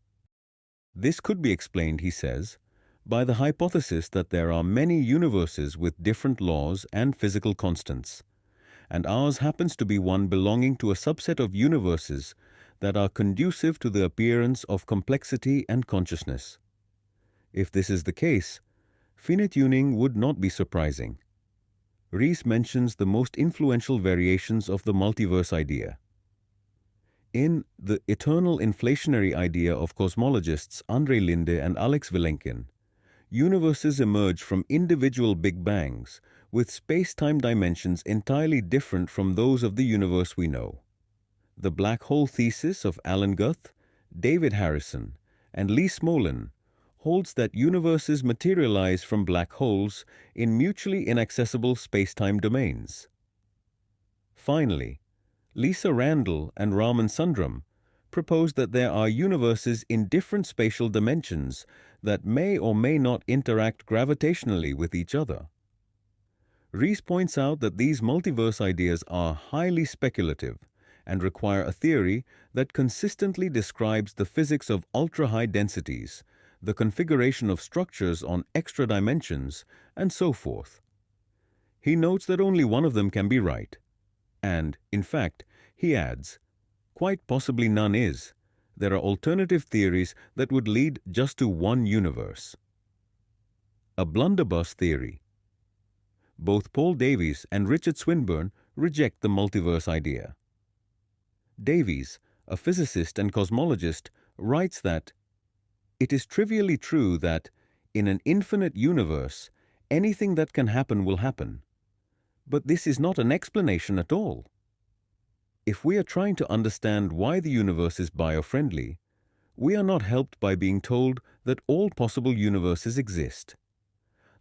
This could be explained, he says, by the hypothesis that there are many universes with different laws and physical constants, and ours happens to be one belonging to a subset of universes that are conducive to the appearance of complexity and consciousness. If this is the case, fine-tuning would not be surprising. Rees mentions the most influential variations of the multiverse idea. In The Eternal Inflationary Idea of cosmologists Andre Linde and Alex Vilenkin, universes emerge from individual Big Bangs with space-time dimensions entirely different from those of the universe we know. The black hole thesis of Alan Guth, David Harrison, and Lee Smolin holds that universes materialize from black holes in mutually inaccessible space-time domains. Finally, Lisa Randall and Raman Sundram propose that there are universes in different spatial dimensions that may or may not interact gravitationally with each other. Rees points out that these multiverse ideas are highly speculative and require a theory that consistently describes the physics of ultra-high densities, the configuration of structures on extra dimensions, and so forth. He notes that only one of them can be right. And, in fact, he adds, quite possibly none is. There are alternative theories that would lead just to one universe. A blunderbuss theory. Both Paul Davies and Richard Swinburne reject the multiverse idea. Davies, a physicist and cosmologist, writes that it is trivially true that, in an infinite universe, anything that can happen will happen. But this is not an explanation at all. If we are trying to understand why the universe is biofriendly, we are not helped by being told that all possible universes exist.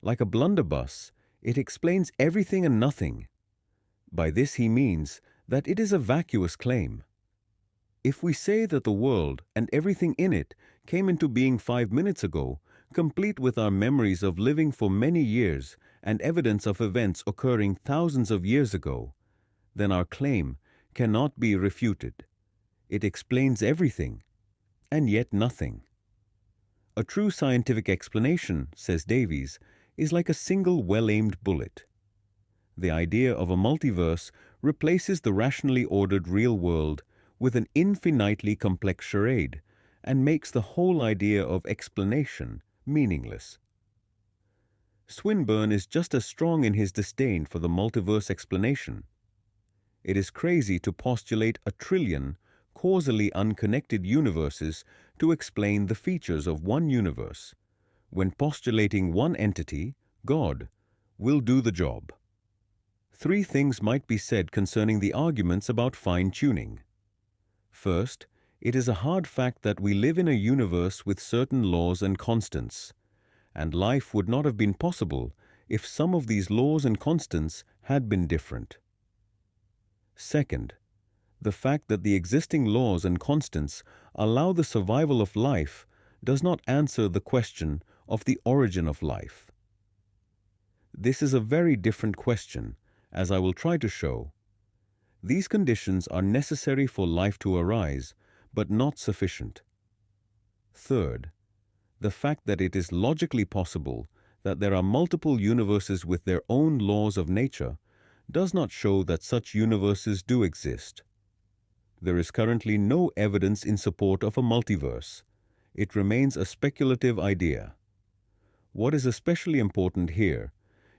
Like a blunderbuss, it explains everything and nothing. By this he means that it is a vacuous claim. If we say that the world and everything in it came into being 5 minutes ago, complete with our memories of living for many years and evidence of events occurring thousands of years ago, then our claim cannot be refuted. It explains everything, and yet nothing. A true scientific explanation, says Davies, is like a single well-aimed bullet. The idea of a multiverse replaces the rationally ordered real world with an infinitely complex charade and makes the whole idea of explanation meaningless. Swinburne is just as strong in his disdain for the multiverse explanation. It is crazy to postulate a trillion causally unconnected universes to explain the features of one universe, when postulating one entity, God, will do the job. 3 things might be said concerning the arguments about fine-tuning. First, it is a hard fact that we live in a universe with certain laws and constants, and life would not have been possible if some of these laws and constants had been different. Second, the fact that the existing laws and constants allow the survival of life does not answer the question of the origin of life. This is a very different question, as I will try to show. These conditions are necessary for life to arise, but not sufficient. Third, the fact that it is logically possible that there are multiple universes with their own laws of nature does not show that such universes do exist. There is currently no evidence in support of a multiverse. It remains a speculative idea. What is especially important here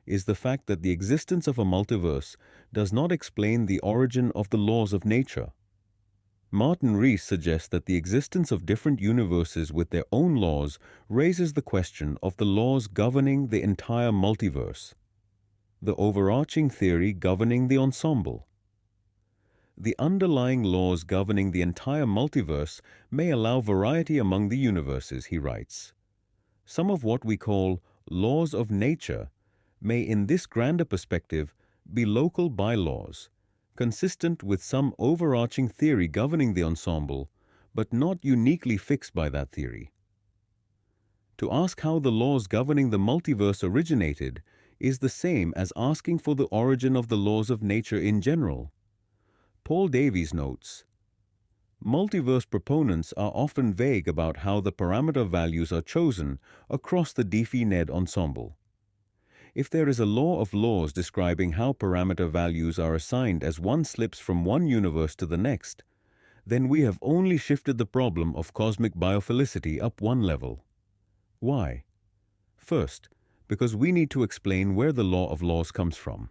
is the fact that the existence of a multiverse does not explain the origin of the laws of nature. Martin Rees suggests that the existence of different universes with their own laws raises the question of the laws governing the entire multiverse, the overarching theory governing the ensemble. The underlying laws governing the entire multiverse may allow variety among the universes, he writes. Some of what we call laws of nature may, in this grander perspective, be local bylaws, consistent with some overarching theory governing the ensemble, but not uniquely fixed by that theory. To ask how the laws governing the multiverse originated is the same as asking for the origin of the laws of nature in general. Paul Davies notes, multiverse proponents are often vague about how the parameter values are chosen across the Diffie-Ned ensemble. If there is a law of laws describing how parameter values are assigned as one slips from one universe to the next, then we have only shifted the problem of cosmic biophilicity up one level. Why? First, because we need to explain where the law of laws comes from.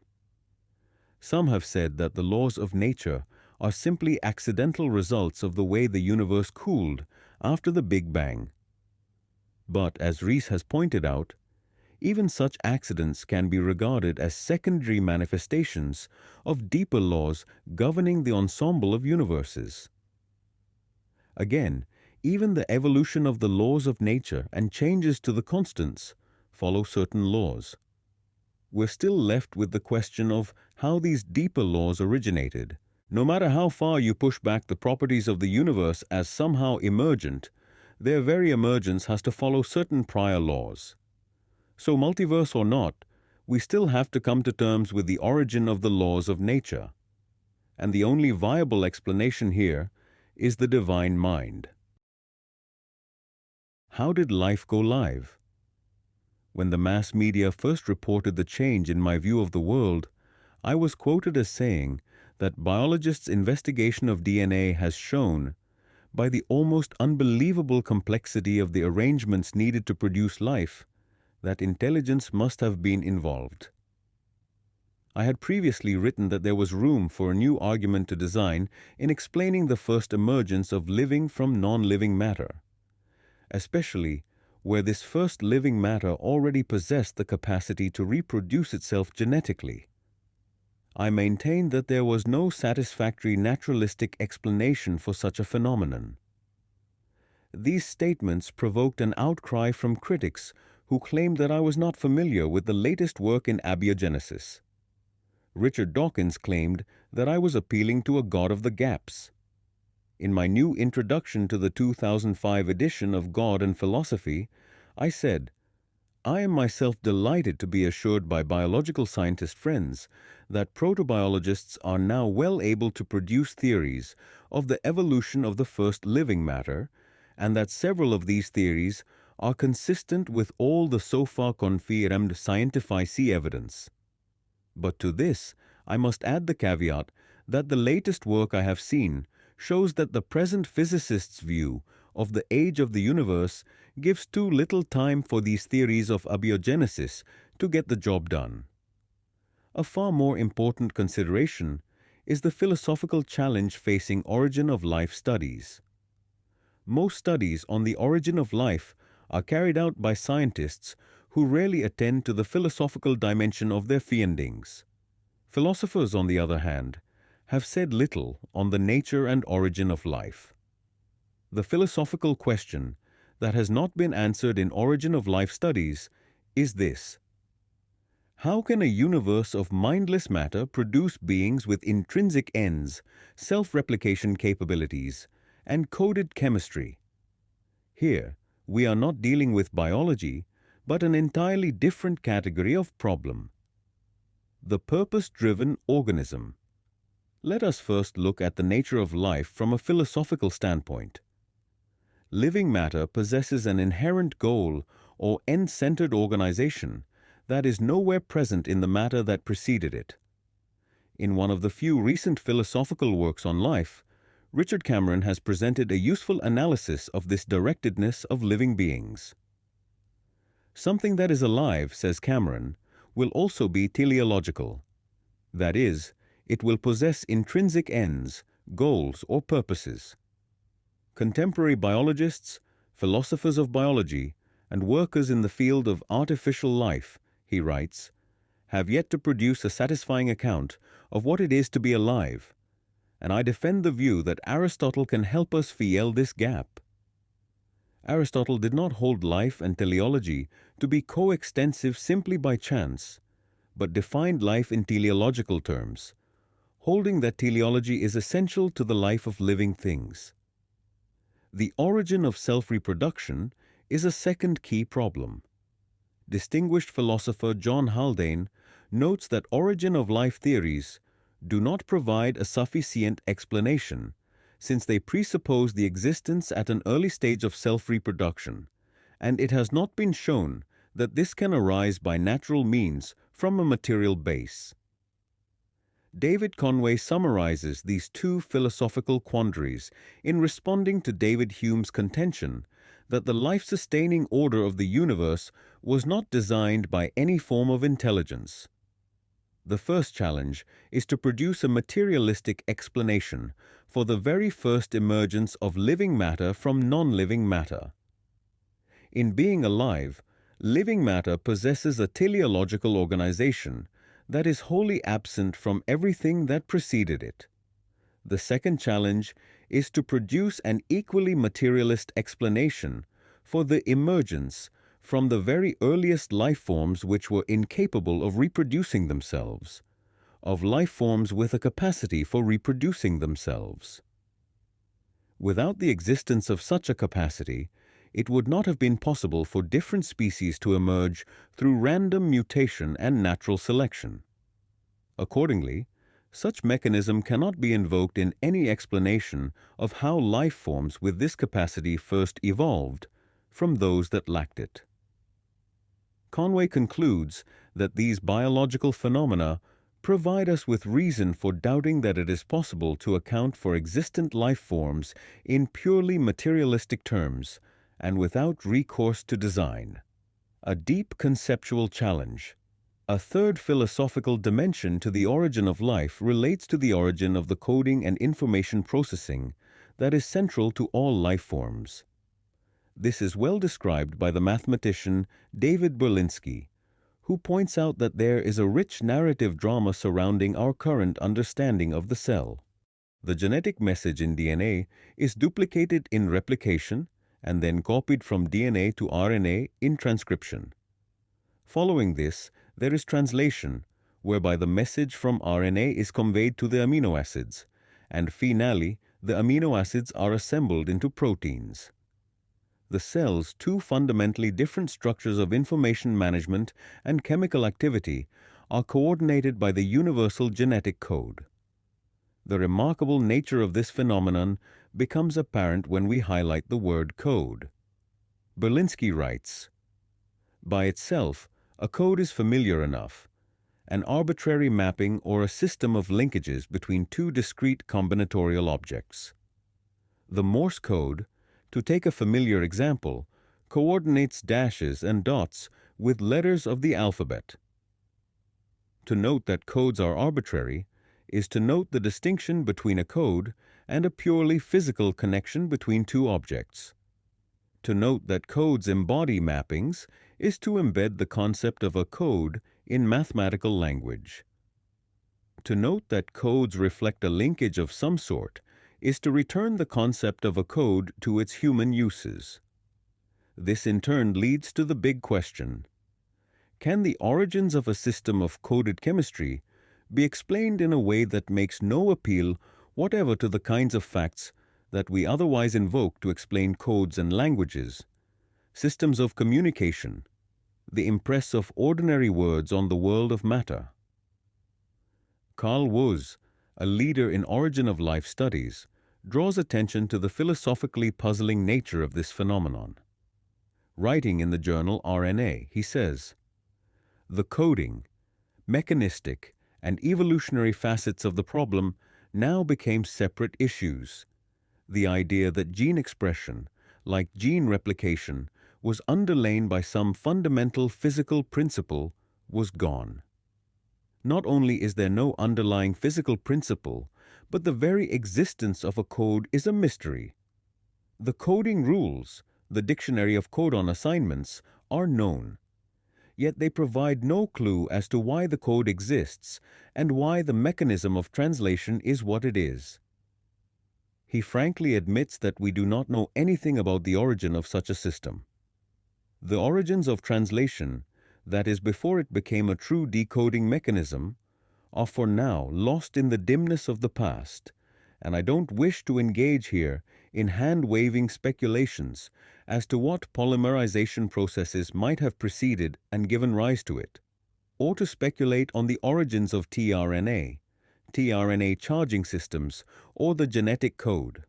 Some have said that the laws of nature are simply accidental results of the way the universe cooled after the Big Bang. But, as Rees has pointed out, even such accidents can be regarded as secondary manifestations of deeper laws governing the ensemble of universes. Again, even the evolution of the laws of nature and changes to the constants follow certain laws. We're still left with the question of how these deeper laws originated. No matter how far you push back the properties of the universe as somehow emergent, their very emergence has to follow certain prior laws. So, multiverse or not, we still have to come to terms with the origin of the laws of nature. And the only viable explanation here is the divine mind. How did life go live? When the mass media first reported the change in my view of the world, I was quoted as saying that biologists' investigation of DNA has shown, by the almost unbelievable complexity of the arrangements needed to produce life, that intelligence must have been involved. I had previously written that there was room for a new argument to design in explaining the first emergence of living from non-living matter, especially where this first living matter already possessed the capacity to reproduce itself genetically. I maintained that there was no satisfactory naturalistic explanation for such a phenomenon. These statements provoked an outcry from critics who claimed that I was not familiar with the latest work in abiogenesis. Richard Dawkins claimed that I was appealing to a God of the gaps. In my new introduction to the 2005 edition of God and Philosophy, I said, I am myself delighted to be assured by biological scientist friends that protobiologists are now well able to produce theories of the evolution of the first living matter, and that several of these theories are consistent with all the so far confirmed scientific evidence. But to this, I must add the caveat that the latest work I have seen shows that the present physicists' view of the age of the universe gives too little time for these theories of abiogenesis to get the job done. A far more important consideration is the philosophical challenge facing origin of life studies. Most studies on the origin of life are carried out by scientists who rarely attend to the philosophical dimension of their findings. Philosophers, on the other hand, have said little on the nature and origin of life. The philosophical question that has not been answered in origin of life studies is this: how can a universe of mindless matter produce beings with intrinsic ends, self-replication capabilities, and coded chemistry? Here, we are not dealing with biology, but an entirely different category of problem: the purpose-driven organism. Let us first look at the nature of life from a philosophical standpoint. Living matter possesses an inherent goal or end-centered organization that is nowhere present in the matter that preceded it. In one of the few recent philosophical works on life, Richard Cameron has presented a useful analysis of this directedness of living beings. Something that is alive, says Cameron, will also be teleological. That is, it will possess intrinsic ends, goals, or purposes. Contemporary biologists, philosophers of biology, and workers in the field of artificial life, he writes, have yet to produce a satisfying account of what it is to be alive, and I defend the view that Aristotle can help us fill this gap. Aristotle did not hold life and teleology to be coextensive simply by chance, but defined life in teleological terms, holding that teleology is essential to the life of living things. The origin of self-reproduction is a second key problem. Distinguished philosopher John Haldane notes that origin of life theories do not provide a sufficient explanation, since they presuppose the existence at an early stage of self-reproduction, and it has not been shown that this can arise by natural means from a material base. David Conway summarizes these two philosophical quandaries in responding to David Hume's contention that the life-sustaining order of the universe was not designed by any form of intelligence. The first challenge is to produce a materialistic explanation for the very first emergence of living matter from non-living matter. In being alive, living matter possesses a teleological organization that is wholly absent from everything that preceded it. The second challenge is to produce an equally materialist explanation for the emergence from the very earliest life forms which were incapable of reproducing themselves, of life forms with a capacity for reproducing themselves. Without the existence of such a capacity, it would not have been possible for different species to emerge through random mutation and natural selection. Accordingly, such mechanism cannot be invoked in any explanation of how life forms with this capacity first evolved from those that lacked it. Conway concludes that these biological phenomena provide us with reason for doubting that it is possible to account for existent life forms in purely materialistic terms and without recourse to design. A deep conceptual challenge. A third philosophical dimension to the origin of life relates to the origin of the coding and information processing that is central to all life forms. This is well described by the mathematician David Berlinski, who points out that there is a rich narrative drama surrounding our current understanding of the cell. The genetic message in DNA is duplicated in replication and then copied from DNA to RNA in transcription. Following this, there is translation, whereby the message from RNA is conveyed to the amino acids, and finally, the amino acids are assembled into proteins. The cell's two fundamentally different structures of information management and chemical activity are coordinated by the universal genetic code. The remarkable nature of this phenomenon becomes apparent when we highlight the word code. Berlinski writes, "By itself, a code is familiar enough, an arbitrary mapping or a system of linkages between two discrete combinatorial objects. The Morse code, to take a familiar example, coordinates dashes and dots with letters of the alphabet. To note that codes are arbitrary is to note the distinction between a code and a purely physical connection between two objects. To note that codes embody mappings is to embed the concept of a code in mathematical language. To note that codes reflect a linkage of some sort is to return the concept of a code to its human uses. This in turn leads to the big question: can the origins of a system of coded chemistry be explained in a way that makes no appeal whatever to the kinds of facts that we otherwise invoke to explain codes and languages, systems of communication, the impress of ordinary words on the world of matter? Carl Woese, a leader in origin of life studies, draws attention to the philosophically puzzling nature of this phenomenon. Writing in the journal RNA, he says, "The coding, mechanistic, and evolutionary facets of the problem now became separate issues. The idea that gene expression, like gene replication, was underlain by some fundamental physical principle was gone. Not only is there no underlying physical principle, but the very existence of a code is a mystery. The coding rules, the dictionary of codon assignments, are known. Yet they provide no clue as to why the code exists and why the mechanism of translation is what it is." He frankly admits that we do not know anything about the origin of such a system. The origins of translation, that is before it became a true decoding mechanism, are for now lost in the dimness of the past, and I don't wish to engage here in hand-waving speculations as to what polymerization processes might have preceded and given rise to it, or to speculate on the origins of tRNA, tRNA charging systems, or the genetic code.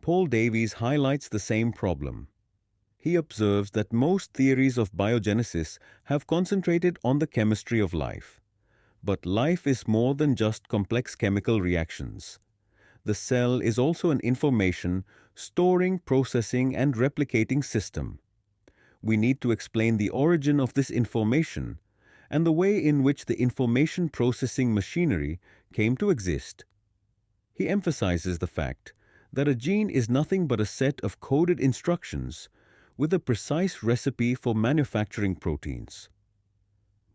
Paul Davies highlights the same problem. He observes that most theories of biogenesis have concentrated on the chemistry of life. But life is more than just complex chemical reactions. The cell is also an information, storing, processing, and replicating system. We need to explain the origin of this information and the way in which the information processing machinery came to exist. He emphasizes the fact that a gene is nothing but a set of coded instructions with a precise recipe for manufacturing proteins.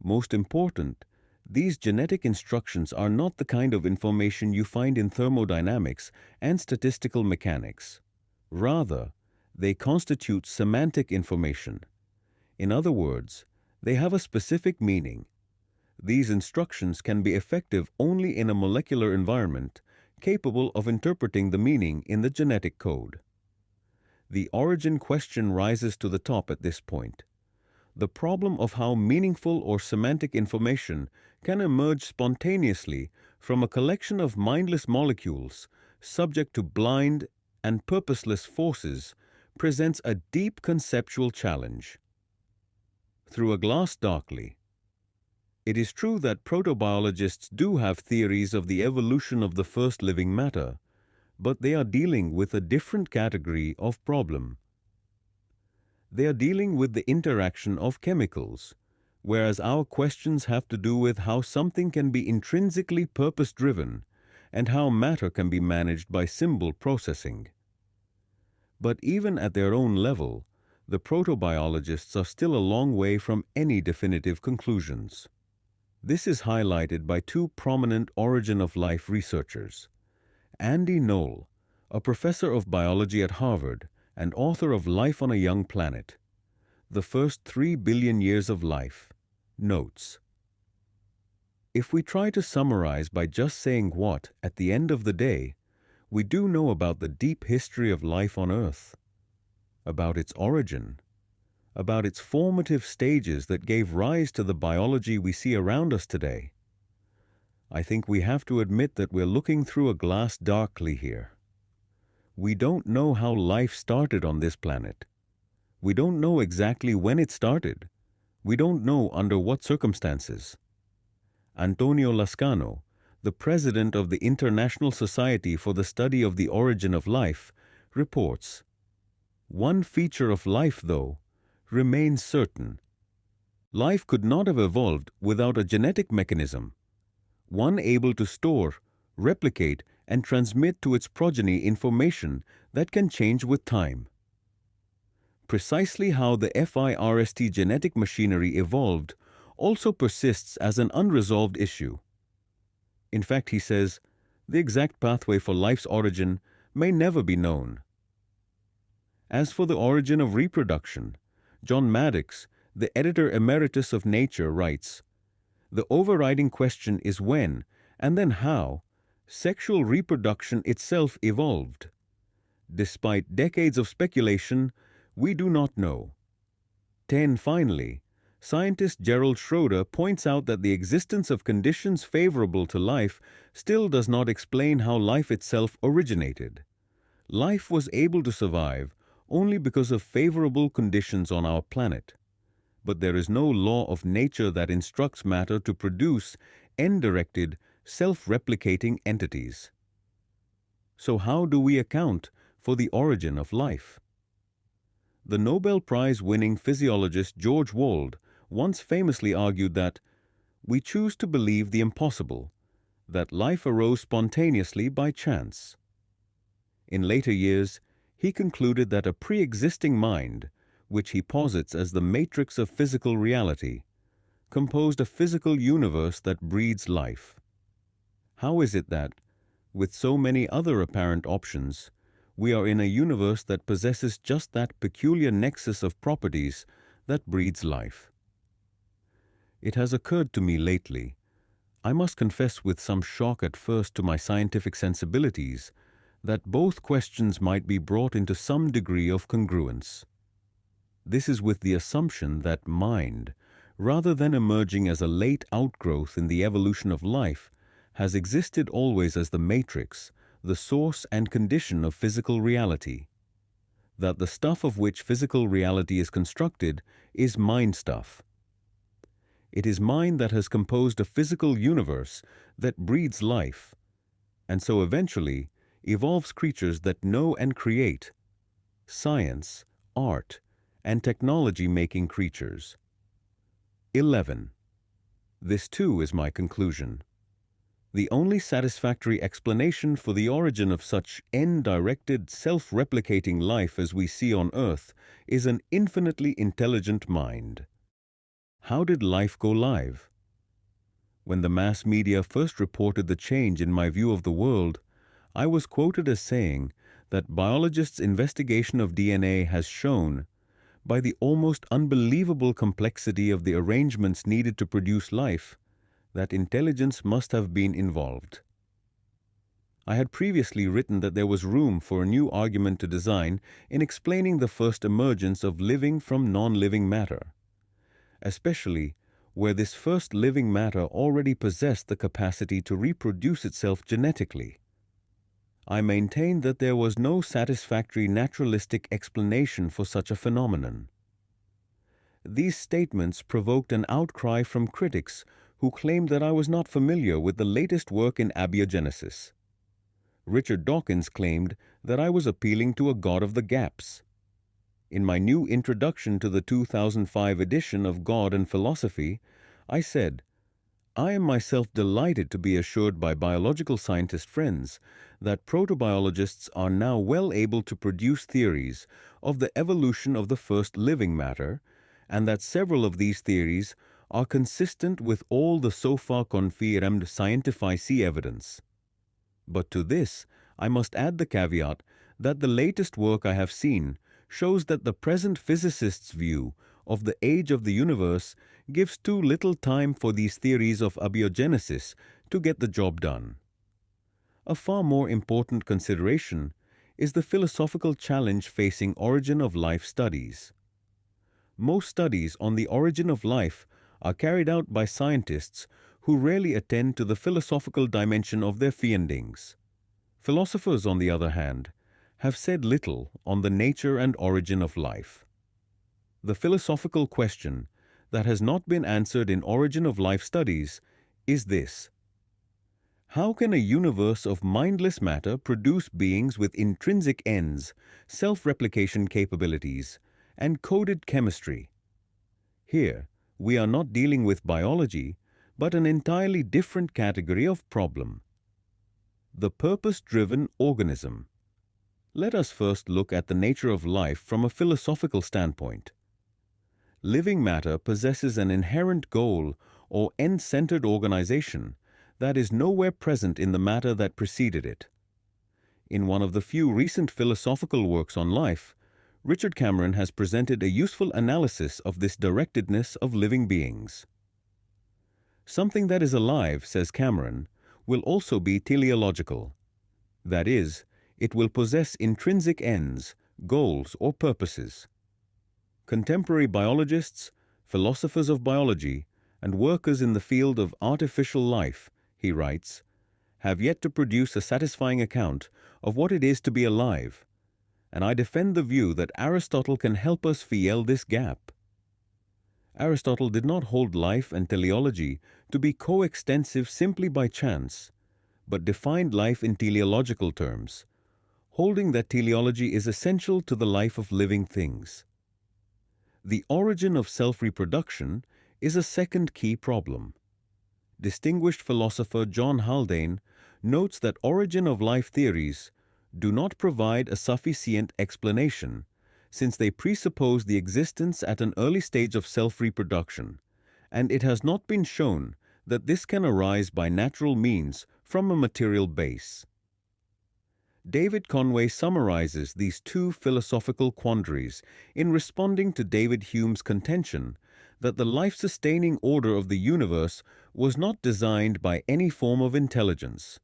Most important, these genetic instructions are not the kind of information you find in thermodynamics and statistical mechanics. Rather, they constitute semantic information. In other words, they have a specific meaning. These instructions can be effective only in a molecular environment capable of interpreting the meaning in the genetic code. The origin question rises to the top at this point. The problem of how meaningful or semantic information can emerge spontaneously from a collection of mindless molecules subject to blind and purposeless forces presents a deep conceptual challenge. Through a glass darkly. It is true that protobiologists do have theories of the evolution of the first living matter, but they are dealing with a different category of problem. They are dealing with the interaction of chemicals, whereas our questions have to do with how something can be intrinsically purpose-driven and how matter can be managed by symbol processing. But even at their own level, the protobiologists are still a long way from any definitive conclusions. This is highlighted by two prominent origin of life researchers. Andy Knoll, a professor of biology at Harvard and author of Life on a Young Planet, The First 3 Billion Years of Life, notes, "If we try to summarize by just saying what, at the end of the day, we do know about the deep history of life on Earth, about its origin, about its formative stages that gave rise to the biology we see around us today, I think we have to admit that we're looking through a glass darkly here. We don't know how life started on this planet. We don't know exactly when it started. We don't know under what circumstances." Antonio Lascano, the president of the International Society for the Study of the Origin of Life, reports, "One feature of life, though, remains certain. Life could not have evolved without a genetic mechanism, one able to store, replicate, and transmit to its progeny information that can change with time. Precisely how the FIRST genetic machinery evolved also persists as an unresolved issue. In fact," he says, "the exact pathway for life's origin may never be known." As for the origin of reproduction, John Maddox, the editor emeritus of Nature, writes, "The overriding question is when, and then how, sexual reproduction itself evolved. Despite decades of speculation, we do not know." Finally, scientist Gerald Schroeder points out that the existence of conditions favorable to life still does not explain how life itself originated. Life was able to survive only because of favorable conditions on our planet. But there is no law of nature that instructs matter to produce end-directed, self-replicating entities. So how do we account for the origin of life? The Nobel Prize-winning physiologist George Wald once famously argued that we choose to believe the impossible, that life arose spontaneously by chance. In later years, he concluded that a pre-existing mind, which he posits as the matrix of physical reality, composed a physical universe that breeds life. How is it that, with so many other apparent options, we are in a universe that possesses just that peculiar nexus of properties that breeds life? It has occurred to me lately, I must confess with some shock at first to my scientific sensibilities, that both questions might be brought into some degree of congruence. This is with the assumption that mind, rather than emerging as a late outgrowth in the evolution of life, has existed always as the matrix, the source and condition of physical reality. That the stuff of which physical reality is constructed is mind stuff. It is mind that has composed a physical universe that breeds life, and so eventually evolves creatures that know and create, science, art, and technology-making creatures. 11. This too is my conclusion. The only satisfactory explanation for the origin of such end-directed, self-replicating life as we see on Earth is an infinitely intelligent mind. How did life go live? When the mass media first reported the change in my view of the world, I was quoted as saying that biologists' investigation of DNA has shown, by the almost unbelievable complexity of the arrangements needed to produce life, that intelligence must have been involved. I had previously written that there was room for a new argument to design in explaining the first emergence of living from non-living matter, especially where this first living matter already possessed the capacity to reproduce itself genetically. I maintained that there was no satisfactory naturalistic explanation for such a phenomenon. These statements provoked an outcry from critics who claimed that I was not familiar with the latest work in abiogenesis. Richard Dawkins claimed that I was appealing to a God of the gaps. In my new introduction to the 2005 edition of God and Philosophy, I said, I am myself delighted to be assured by biological scientist friends that protobiologists are now well able to produce theories of the evolution of the first living matter, and that several of these theories are consistent with all the so far confirmed scientific evidence. But to this, I must add the caveat that the latest work I have seen shows that the present physicists' view of the age of the universe gives too little time for these theories of abiogenesis to get the job done. A far more important consideration is the philosophical challenge facing origin of life studies. Most studies on the origin of life are carried out by scientists who rarely attend to the philosophical dimension of their findings. Philosophers, on the other hand, have said little on the nature and origin of life. The philosophical question that has not been answered in origin of life studies is this: how can a universe of mindless matter produce beings with intrinsic ends, self-replication capabilities, and coded chemistry? Here, we are not dealing with biology, but an entirely different category of problem. The purpose-driven organism. Let us first look at the nature of life from a philosophical standpoint. Living matter possesses an inherent goal or end-centered organization that is nowhere present in the matter that preceded it. In one of the few recent philosophical works on life, Richard Cameron has presented a useful analysis of this directedness of living beings. Something that is alive, says Cameron, will also be teleological. That is, it will possess intrinsic ends, goals, or purposes. Contemporary biologists, philosophers of biology, and workers in the field of artificial life, he writes, have yet to produce a satisfying account of what it is to be alive, and I defend the view that Aristotle can help us fill this gap. Aristotle did not hold life and teleology to be coextensive simply by chance, but defined life in teleological terms, holding that teleology is essential to the life of living things. The origin of self-reproduction is a second key problem. Distinguished philosopher John Haldane notes that origin of life theories do not provide a sufficient explanation, since they presuppose the existence at an early stage of self-reproduction, and it has not been shown that this can arise by natural means from a material base. David Conway summarizes these two philosophical quandaries in responding to David Hume's contention that the life-sustaining order of the universe was not designed by any form of intelligence.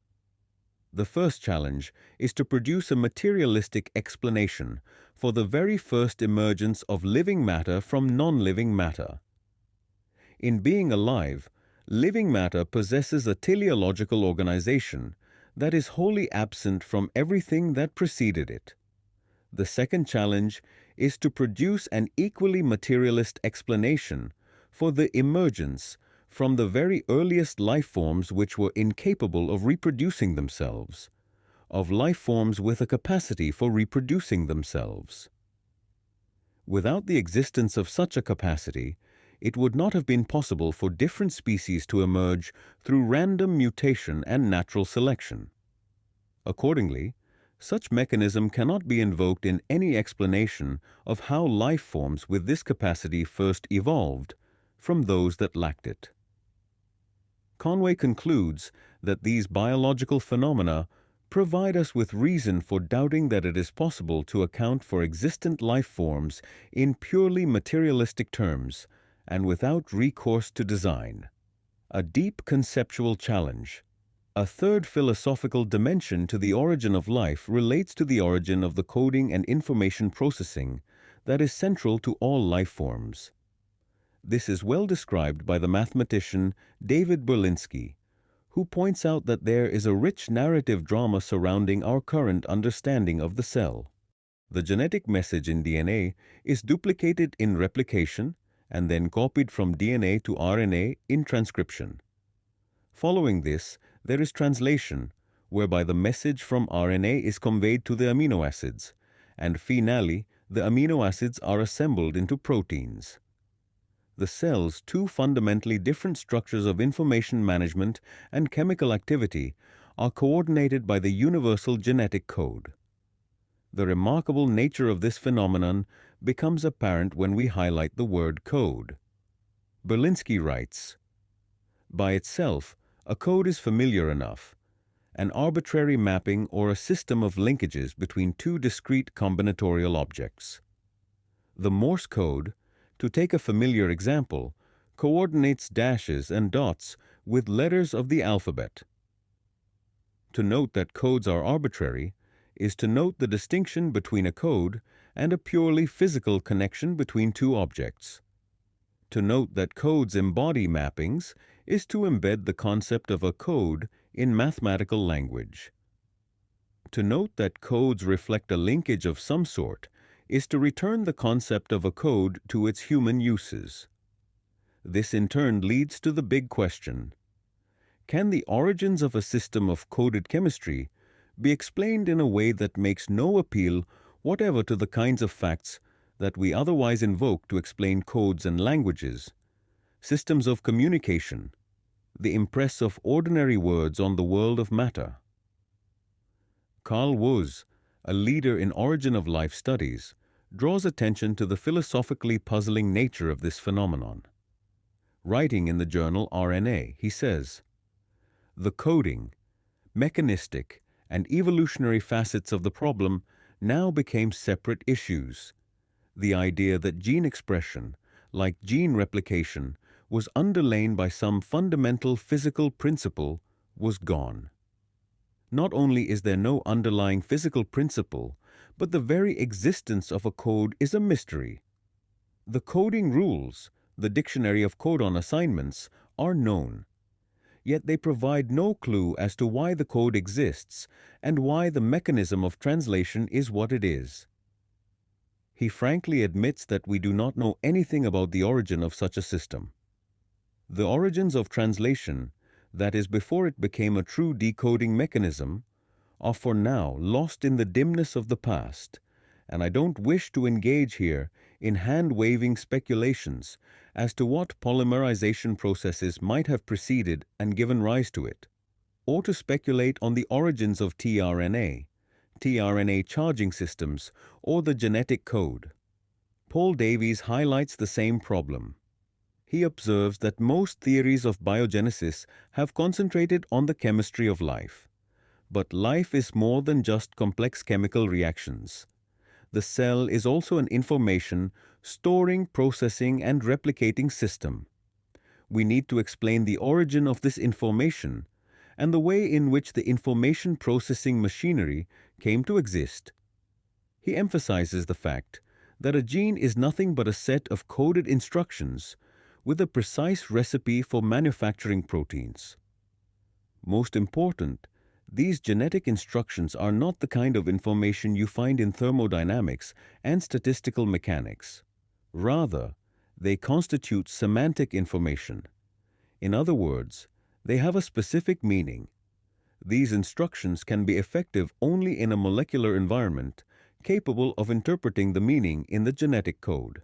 The first challenge is to produce a materialistic explanation for the very first emergence of living matter from non-living matter. In being alive, living matter possesses a teleological organization that is wholly absent from everything that preceded it. The second challenge is to produce an equally materialist explanation for the emergence from the very earliest life forms which were incapable of reproducing themselves, of life forms with a capacity for reproducing themselves. Without the existence of such a capacity, it would not have been possible for different species to emerge through random mutation and natural selection. Accordingly, such mechanism cannot be invoked in any explanation of how life forms with this capacity first evolved from those that lacked it. Conway concludes that these biological phenomena provide us with reason for doubting that it is possible to account for existent life forms in purely materialistic terms and without recourse to design. A deep conceptual challenge. A third philosophical dimension to the origin of life relates to the origin of the coding and information processing that is central to all life forms. This is well described by the mathematician David Berlinski, who points out that there is a rich narrative drama surrounding our current understanding of the cell. The genetic message in DNA is duplicated in replication and then copied from DNA to RNA in transcription. Following this, there is translation, whereby the message from RNA is conveyed to the amino acids, and finally, the amino acids are assembled into proteins. The cell's two fundamentally different structures of information management and chemical activity are coordinated by the universal genetic code. The remarkable nature of this phenomenon becomes apparent when we highlight the word code. Berlinski writes, "By itself, a code is familiar enough, an arbitrary mapping or a system of linkages between two discrete combinatorial objects. The Morse code, to take a familiar example, coordinates dashes and dots with letters of the alphabet. To note that codes are arbitrary is to note the distinction between a code and a purely physical connection between two objects. To note that codes embody mappings is to embed the concept of a code in mathematical language. To note that codes reflect a linkage of some sort is to return the concept of a code to its human uses. This in turn leads to the big question: can the origins of a system of coded chemistry be explained in a way that makes no appeal whatever to the kinds of facts that we otherwise invoke to explain codes and languages, systems of communication, the impress of ordinary words on the world of matter?" Carl Woese, a leader in origin of life studies, draws attention to the philosophically puzzling nature of this phenomenon. Writing in the journal RNA, he says, "The coding, mechanistic, and evolutionary facets of the problem now became separate issues. The idea that gene expression, like gene replication, was underlain by some fundamental physical principle was gone. Not only is there no underlying physical principle, but the very existence of a code is a mystery. The coding rules, the dictionary of codon assignments, are known, yet they provide no clue as to why the code exists and why the mechanism of translation is what it is." He frankly admits that we do not know anything about the origin of such a system. The origins of translation, that is, before it became a true decoding mechanism, are for now lost in the dimness of the past, and I don't wish to engage here in hand-waving speculations as to what polymerization processes might have preceded and given rise to it, or to speculate on the origins of tRNA, tRNA charging systems, or the genetic code. Paul Davies highlights the same problem. He observes that most theories of biogenesis have concentrated on the chemistry of life. But life is more than just complex chemical reactions. The cell is also an information, storing, processing, and replicating system. We need to explain the origin of this information and the way in which the information processing machinery came to exist. He emphasizes the fact that a gene is nothing but a set of coded instructions with a precise recipe for manufacturing proteins. Most important, these genetic instructions are not the kind of information you find in thermodynamics and statistical mechanics. Rather, they constitute semantic information. In other words, they have a specific meaning. These instructions can be effective only in a molecular environment capable of interpreting the meaning in the genetic code.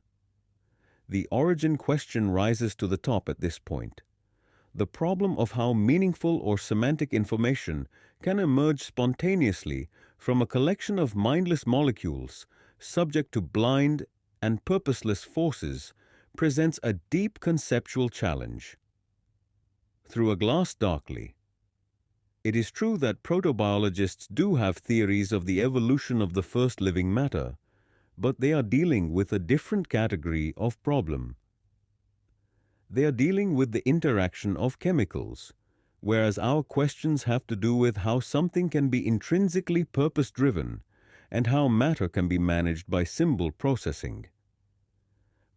The origin question rises to the top at this point. The problem of how meaningful or semantic information can emerge spontaneously from a collection of mindless molecules subject to blind and purposeless forces presents a deep conceptual challenge. Through a glass darkly. It is true that protobiologists do have theories of the evolution of the first living matter, but they are dealing with a different category of problem. They are dealing with the interaction of chemicals, whereas our questions have to do with how something can be intrinsically purpose-driven and how matter can be managed by symbol processing.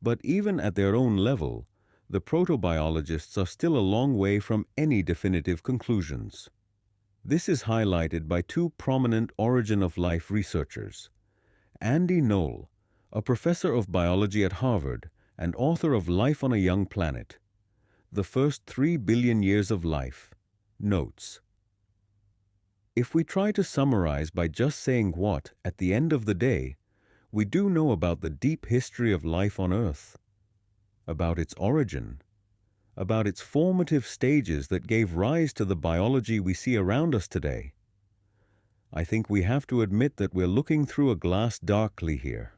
But even at their own level, the protobiologists are still a long way from any definitive conclusions. This is highlighted by two prominent origin of life researchers. Andy Knoll, a professor of biology at Harvard and author of Life on a Young Planet, The First 3 Billion Years of Life, notes, "If we try to summarize by just saying what, at the end of the day, we do know about the deep history of life on Earth, about its origin, about its formative stages that gave rise to the biology we see around us today, I think we have to admit that we're looking through a glass darkly here.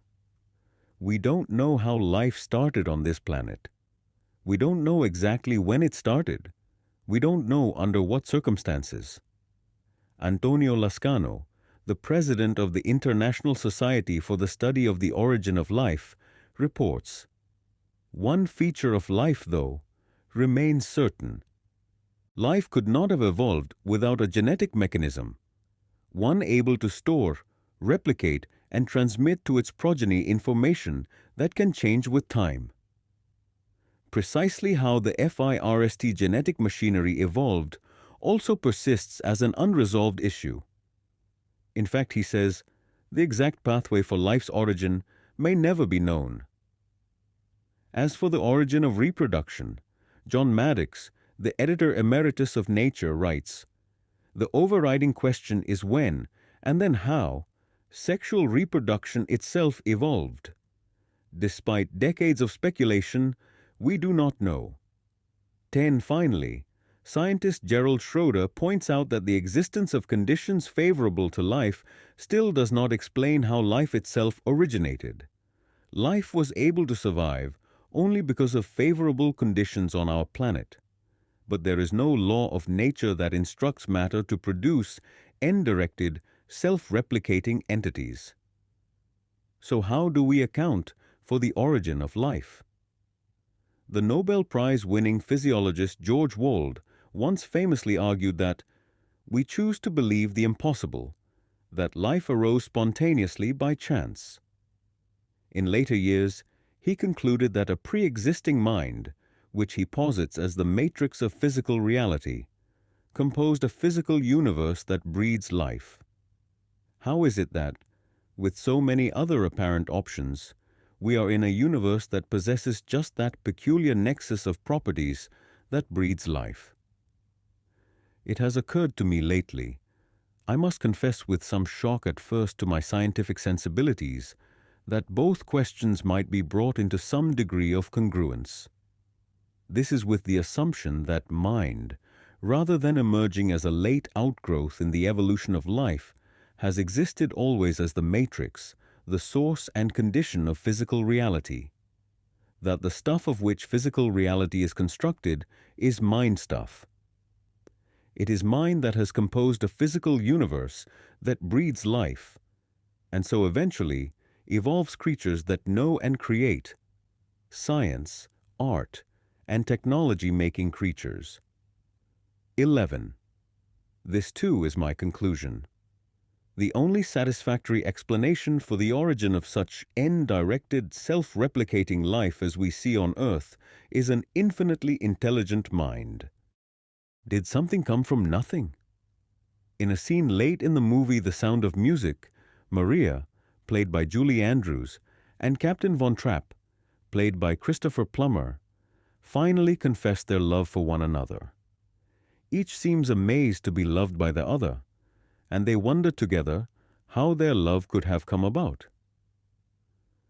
We don't know how life started on this planet. We don't know exactly when it started. We don't know under what circumstances." Antonio Lascano, the president of the International Society for the Study of the Origin of Life, reports, "One feature of life, though, remains certain. Life could not have evolved without a genetic mechanism, one able to store, replicate, and transmit to its progeny information that can change with time. Precisely how the FIRST genetic machinery evolved also persists as an unresolved issue. In fact," he says, "the exact pathway for life's origin may never be known." As for the origin of reproduction, John Maddox, the editor emeritus of Nature, writes, "The overriding question is when, and then how, sexual reproduction itself evolved. Despite decades of speculation, we do not know." Finally, scientist Gerald Schroeder points out that the existence of conditions favorable to life still does not explain how life itself originated. Life was able to survive only because of favorable conditions on our planet. But there is no law of nature that instructs matter to produce end-directed, self-replicating entities. So how do we account for the origin of life? The Nobel Prize-winning physiologist George Wald once famously argued that we choose to believe the impossible, that life arose spontaneously by chance. In later years, he concluded that a pre-existing mind, which he posits as the matrix of physical reality, composed a physical universe that breeds life. How is it that, with so many other apparent options, we are in a universe that possesses just that peculiar nexus of properties that breeds life? It has occurred to me lately, I must confess with some shock at first to my scientific sensibilities, that both questions might be brought into some degree of congruence. This is with the assumption that mind, rather than emerging as a late outgrowth in the evolution of life, has existed always as the matrix, the source and condition of physical reality. That the stuff of which physical reality is constructed is mind stuff. It is mind that has composed a physical universe that breeds life, and so eventually evolves creatures that know and create, science, art, and technology-making creatures. 11. This too is my conclusion. The only satisfactory explanation for the origin of such end-directed, self-replicating life as we see on Earth is an infinitely intelligent mind. Did something come from nothing? In a scene late in the movie The Sound of Music, Maria, played by Julie Andrews, and Captain Von Trapp, played by Christopher Plummer, finally confess their love for one another. Each seems amazed to be loved by the other, and they wonder together how their love could have come about.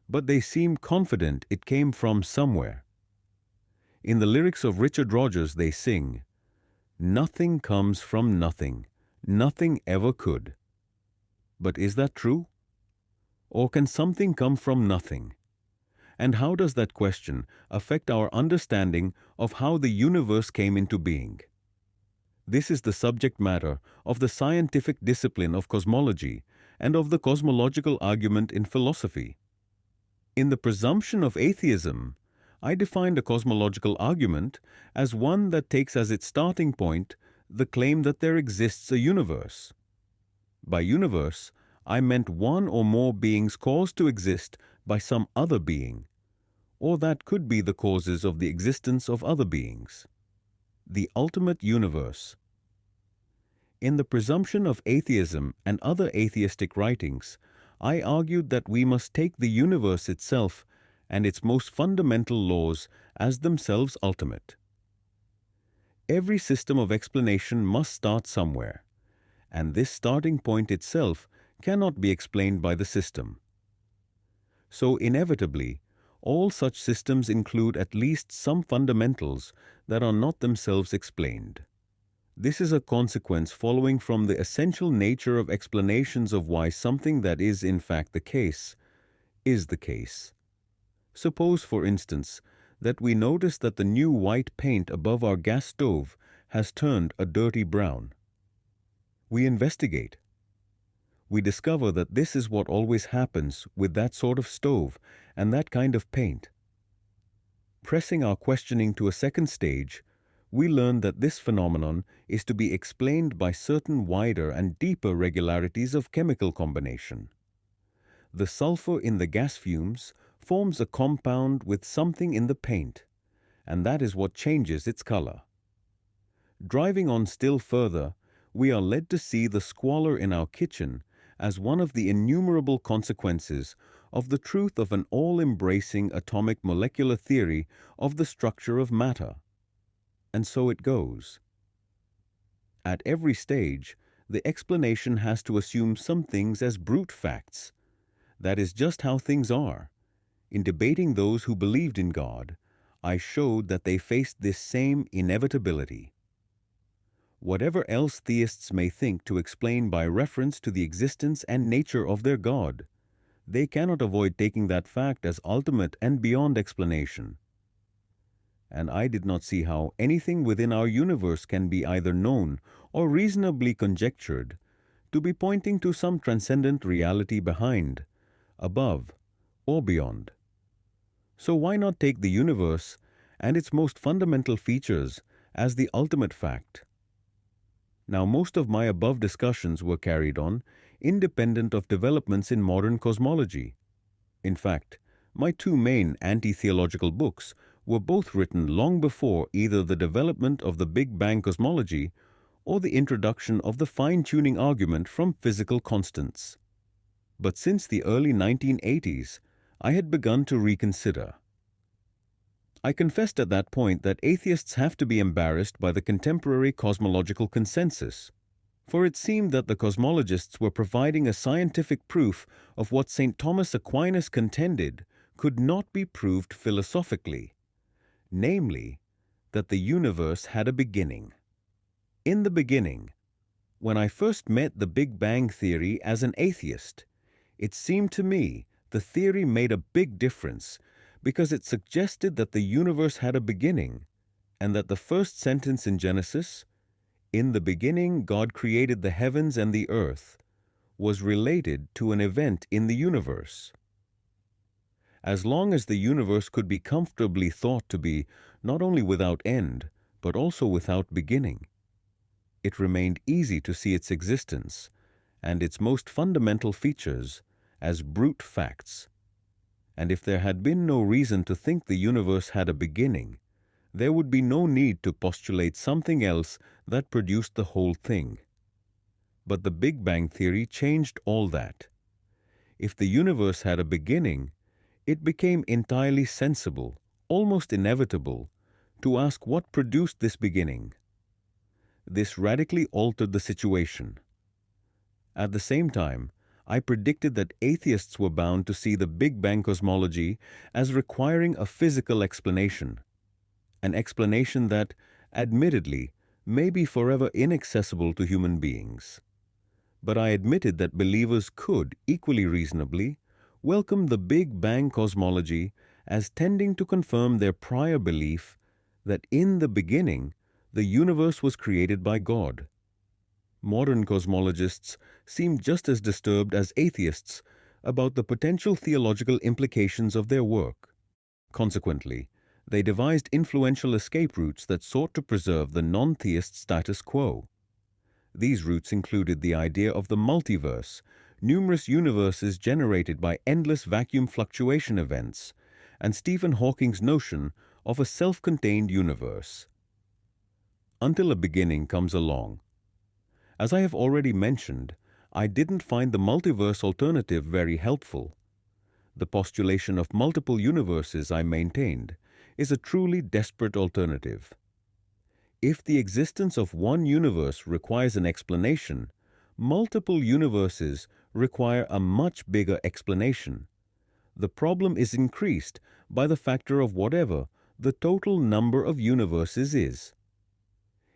but they seem confident it came from somewhere. In the lyrics of Richard Rogers they sing, "Nothing comes from nothing, nothing ever could." But is that true? Or can something come from nothing? And how does that question affect our understanding of how the universe came into being? This is the subject matter of the scientific discipline of cosmology and of the cosmological argument in philosophy. In the presumption of atheism, I defined a cosmological argument as one that takes as its starting point the claim that there exists a universe. By universe, I meant one or more beings caused to exist by some other being, or that could be the causes of the existence of other beings. The ultimate universe. In the presumption of atheism and other atheistic writings, I argued that we must take the universe itself and its most fundamental laws as themselves ultimate. Every system of explanation must start somewhere, and this starting point itself cannot be explained by the system. So inevitably, all such systems include at least some fundamentals that are not themselves explained. This is a consequence following from the essential nature of explanations of why something that is in fact the case is the case. Suppose, for instance, that we notice that the new white paint above our gas stove has turned a dirty brown. We investigate. We discover that this is what always happens with that sort of stove and that kind of paint. Pressing our questioning to a second stage, we learn that this phenomenon is to be explained by certain wider and deeper regularities of chemical combination. The sulfur in the gas fumes forms a compound with something in the paint, and that is what changes its color. Driving on still further, we are led to see the squalor in our kitchen as one of the innumerable consequences of the truth of an all-embracing atomic molecular theory of the structure of matter. And so it goes. At every stage, the explanation has to assume some things as brute facts. That is just how things are. In debating those who believed in God, I showed that they faced this same inevitability. Whatever else theists may think to explain by reference to the existence and nature of their God, they cannot avoid taking that fact as ultimate and beyond explanation. And I did not see how anything within our universe can be either known or reasonably conjectured to be pointing to some transcendent reality behind, above, or beyond. So why not take the universe and its most fundamental features as the ultimate fact? Now, most of my above discussions were carried on independent of developments in modern cosmology. In fact, my two main anti-theological books were both written long before either the development of the Big Bang cosmology or the introduction of the fine-tuning argument from physical constants. But since the early 1980s, I had begun to reconsider. I confessed at that point that atheists have to be embarrassed by the contemporary cosmological consensus, for it seemed that the cosmologists were providing a scientific proof of what St. Thomas Aquinas contended could not be proved philosophically, namely, that the universe had a beginning. In the beginning, when I first met the Big Bang theory as an atheist, it seemed to me the theory made a big difference because it suggested that the universe had a beginning and that the first sentence in Genesis, "In the beginning God created the heavens and the earth," was related to an event in the universe. As long as the universe could be comfortably thought to be not only without end, but also without beginning, it remained easy to see its existence and its most fundamental features as brute facts. And if there had been no reason to think the universe had a beginning, there would be no need to postulate something else that produced the whole thing. But the Big Bang theory changed all that. If the universe had a beginning, it became entirely sensible, almost inevitable, to ask what produced this beginning. This radically altered the situation. At the same time, I predicted that atheists were bound to see the Big Bang cosmology as requiring a physical explanation, an explanation that, admittedly, may be forever inaccessible to human beings. But I admitted that believers could, equally reasonably, welcome the Big Bang cosmology as tending to confirm their prior belief that in the beginning the universe was created by God. Modern cosmologists seem just as disturbed as atheists about the potential theological implications of their work. Consequently, they devised influential escape routes that sought to preserve the non-theist status quo. These routes included the idea of the multiverse, numerous universes generated by endless vacuum fluctuation events, and Stephen Hawking's notion of a self-contained universe. Until a beginning comes along. As I have already mentioned, I didn't find the multiverse alternative very helpful. The postulation of multiple universes, I maintained, is a truly desperate alternative. If the existence of one universe requires an explanation, multiple universes require a much bigger explanation. The problem is increased by the factor of whatever the total number of universes is.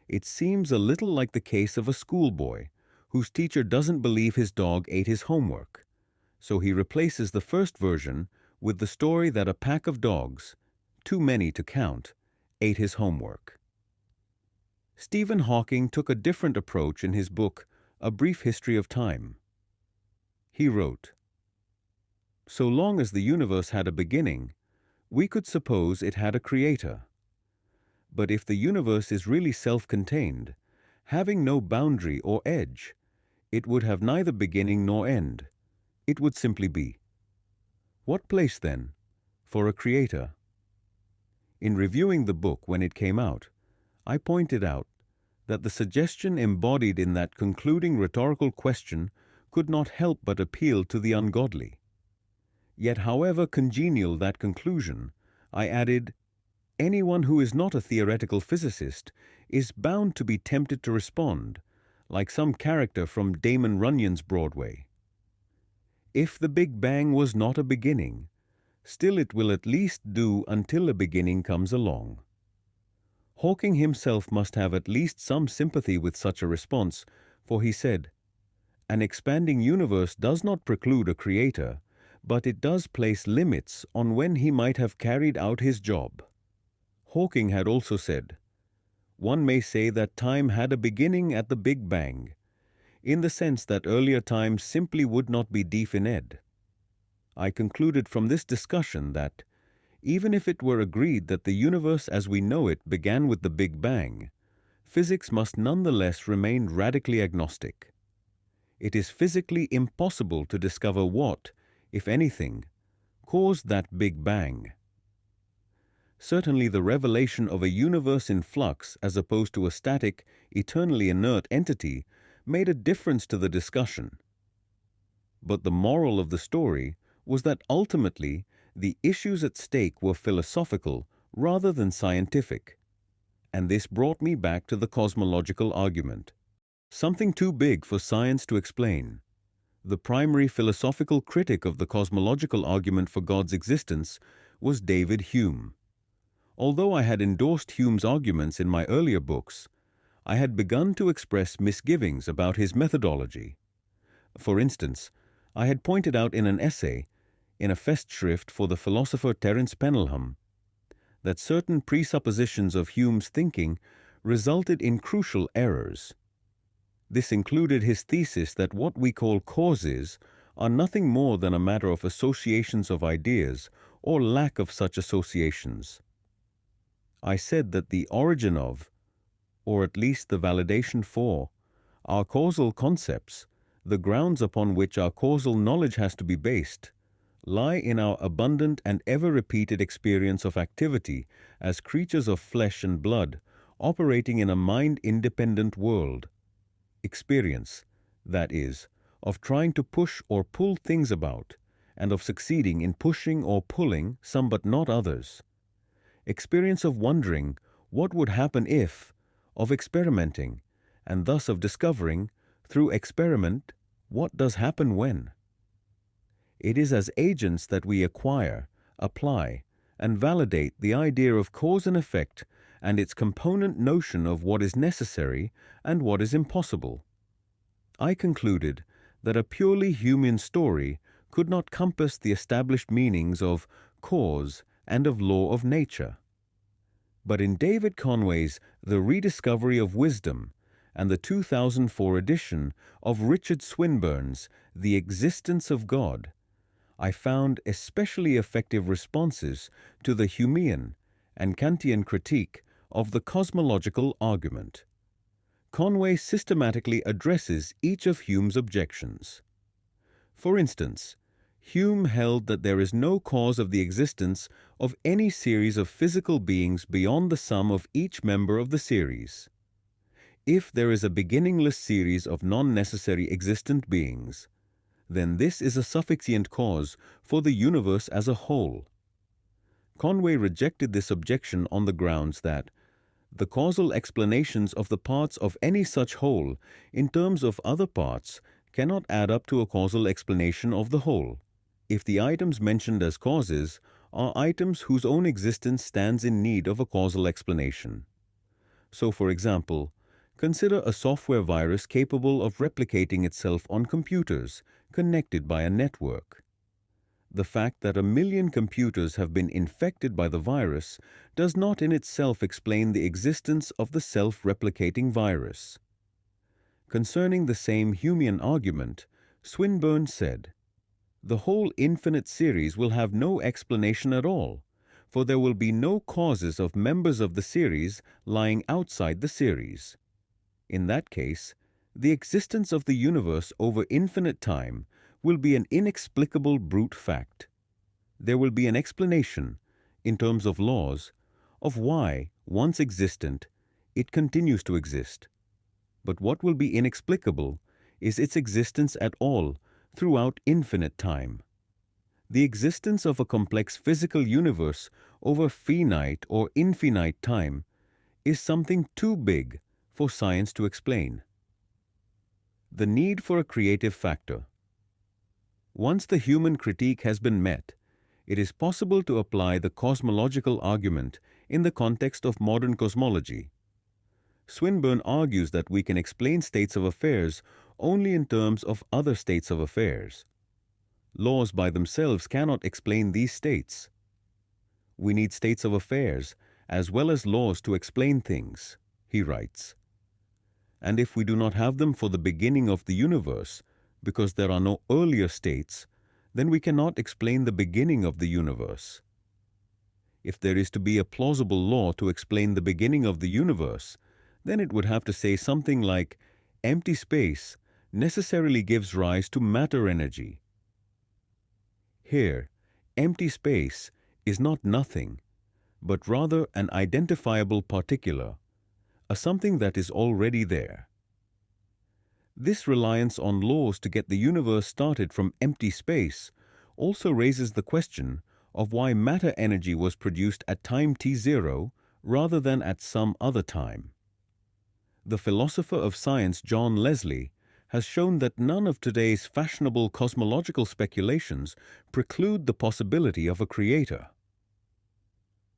It seems a little like the case of a schoolboy whose teacher doesn't believe his dog ate his homework, so he replaces the first version with the story that a pack of dogs, too many to count, ate his homework. Stephen Hawking took a different approach in his book, A Brief History of Time. He wrote, "So long as the universe had a beginning, we could suppose it had a creator. But if the universe is really self-contained, having no boundary or edge, it would have neither beginning nor end. It would simply be. What place, then, for a creator?" In reviewing the book when it came out, I pointed out that the suggestion embodied in that concluding rhetorical question could not help but appeal to the ungodly. Yet however congenial that conclusion, I added, anyone who is not a theoretical physicist is bound to be tempted to respond, like some character from Damon Runyon's Broadway. If the Big Bang was not a beginning, still it will at least do until a beginning comes along. Hawking himself must have at least some sympathy with such a response, for he said, "An expanding universe does not preclude a creator, but it does place limits on when he might have carried out his job." Hawking had also said, "One may say that time had a beginning at the Big Bang, in the sense that earlier time simply would not be definite." I concluded from this discussion that, even if it were agreed that the universe as we know it began with the Big Bang, physics must nonetheless remain radically agnostic. It is physically impossible to discover what, if anything, caused that Big Bang. Certainly the revelation of a universe in flux as opposed to a static, eternally inert entity made a difference to the discussion. But the moral of the story was that ultimately the issues at stake were philosophical rather than scientific. And this brought me back to the cosmological argument. Something too big for science to explain. The primary philosophical critic of the cosmological argument for God's existence was David Hume. Although I had endorsed Hume's arguments in my earlier books, I had begun to express misgivings about his methodology. For instance, I had pointed out in an essay, in a Festschrift for the philosopher Terence Penelham, that certain presuppositions of Hume's thinking resulted in crucial errors. This included his thesis that what we call causes are nothing more than a matter of associations of ideas or lack of such associations. I said that the origin of, or at least the validation for, our causal concepts, the grounds upon which our causal knowledge has to be based, lie in our abundant and ever-repeated experience of activity as creatures of flesh and blood operating in a mind-independent world. Experience, that is, of trying to push or pull things about, and of succeeding in pushing or pulling some but not others. Experience of wondering what would happen if, of experimenting, and thus of discovering, through experiment, what does happen when. It is as agents that we acquire, apply, and validate the idea of cause and effect and its component notion of what is necessary and what is impossible. I concluded that a purely human story could not compass the established meanings of cause and of law of nature. But in David Conway's The Rediscovery of Wisdom and the 2004 edition of Richard Swinburne's The Existence of God, I found especially effective responses to the Humean and Kantian critique of the cosmological argument. Conway systematically addresses each of Hume's objections. For instance, Hume held that there is no cause of the existence of any series of physical beings beyond the sum of each member of the series. If there is a beginningless series of non-necessary existent beings, then this is a sufficient cause for the universe as a whole. Conway rejected this objection on the grounds that the causal explanations of the parts of any such whole in terms of other parts cannot add up to a causal explanation of the whole, if the items mentioned as causes are items whose own existence stands in need of a causal explanation. So, for example, consider a software virus capable of replicating itself on computers connected by a network. The fact that 1 million computers have been infected by the virus does not in itself explain the existence of the self-replicating virus. Concerning the same Humean argument, Swinburne said, "The whole infinite series will have no explanation at all, for there will be no causes of members of the series lying outside the series. In that case, the existence of the universe over infinite time will be an inexplicable brute fact. There will be an explanation, in terms of laws, of why, once existent, it continues to exist. But what will be inexplicable is its existence at all throughout infinite time. The existence of a complex physical universe over finite or infinite time is something too big for science to explain." The need for a creative factor. Once the human critique has been met, it is possible to apply the cosmological argument in the context of modern cosmology. Swinburne argues that we can explain states of affairs only in terms of other states of affairs. Laws by themselves cannot explain these states. We need states of affairs as well as laws to explain things, he writes. And if we do not have them for the beginning of the universe, because there are no earlier states, then we cannot explain the beginning of the universe. If there is to be a plausible law to explain the beginning of the universe, then it would have to say something like, empty space necessarily gives rise to matter energy. Here, empty space is not nothing, but rather an identifiable particular, a something that is already there. This reliance on laws to get the universe started from empty space also raises the question of why matter energy was produced at time t0 rather than at some other time. The philosopher of science John Leslie has shown that none of today's fashionable cosmological speculations preclude the possibility of a creator.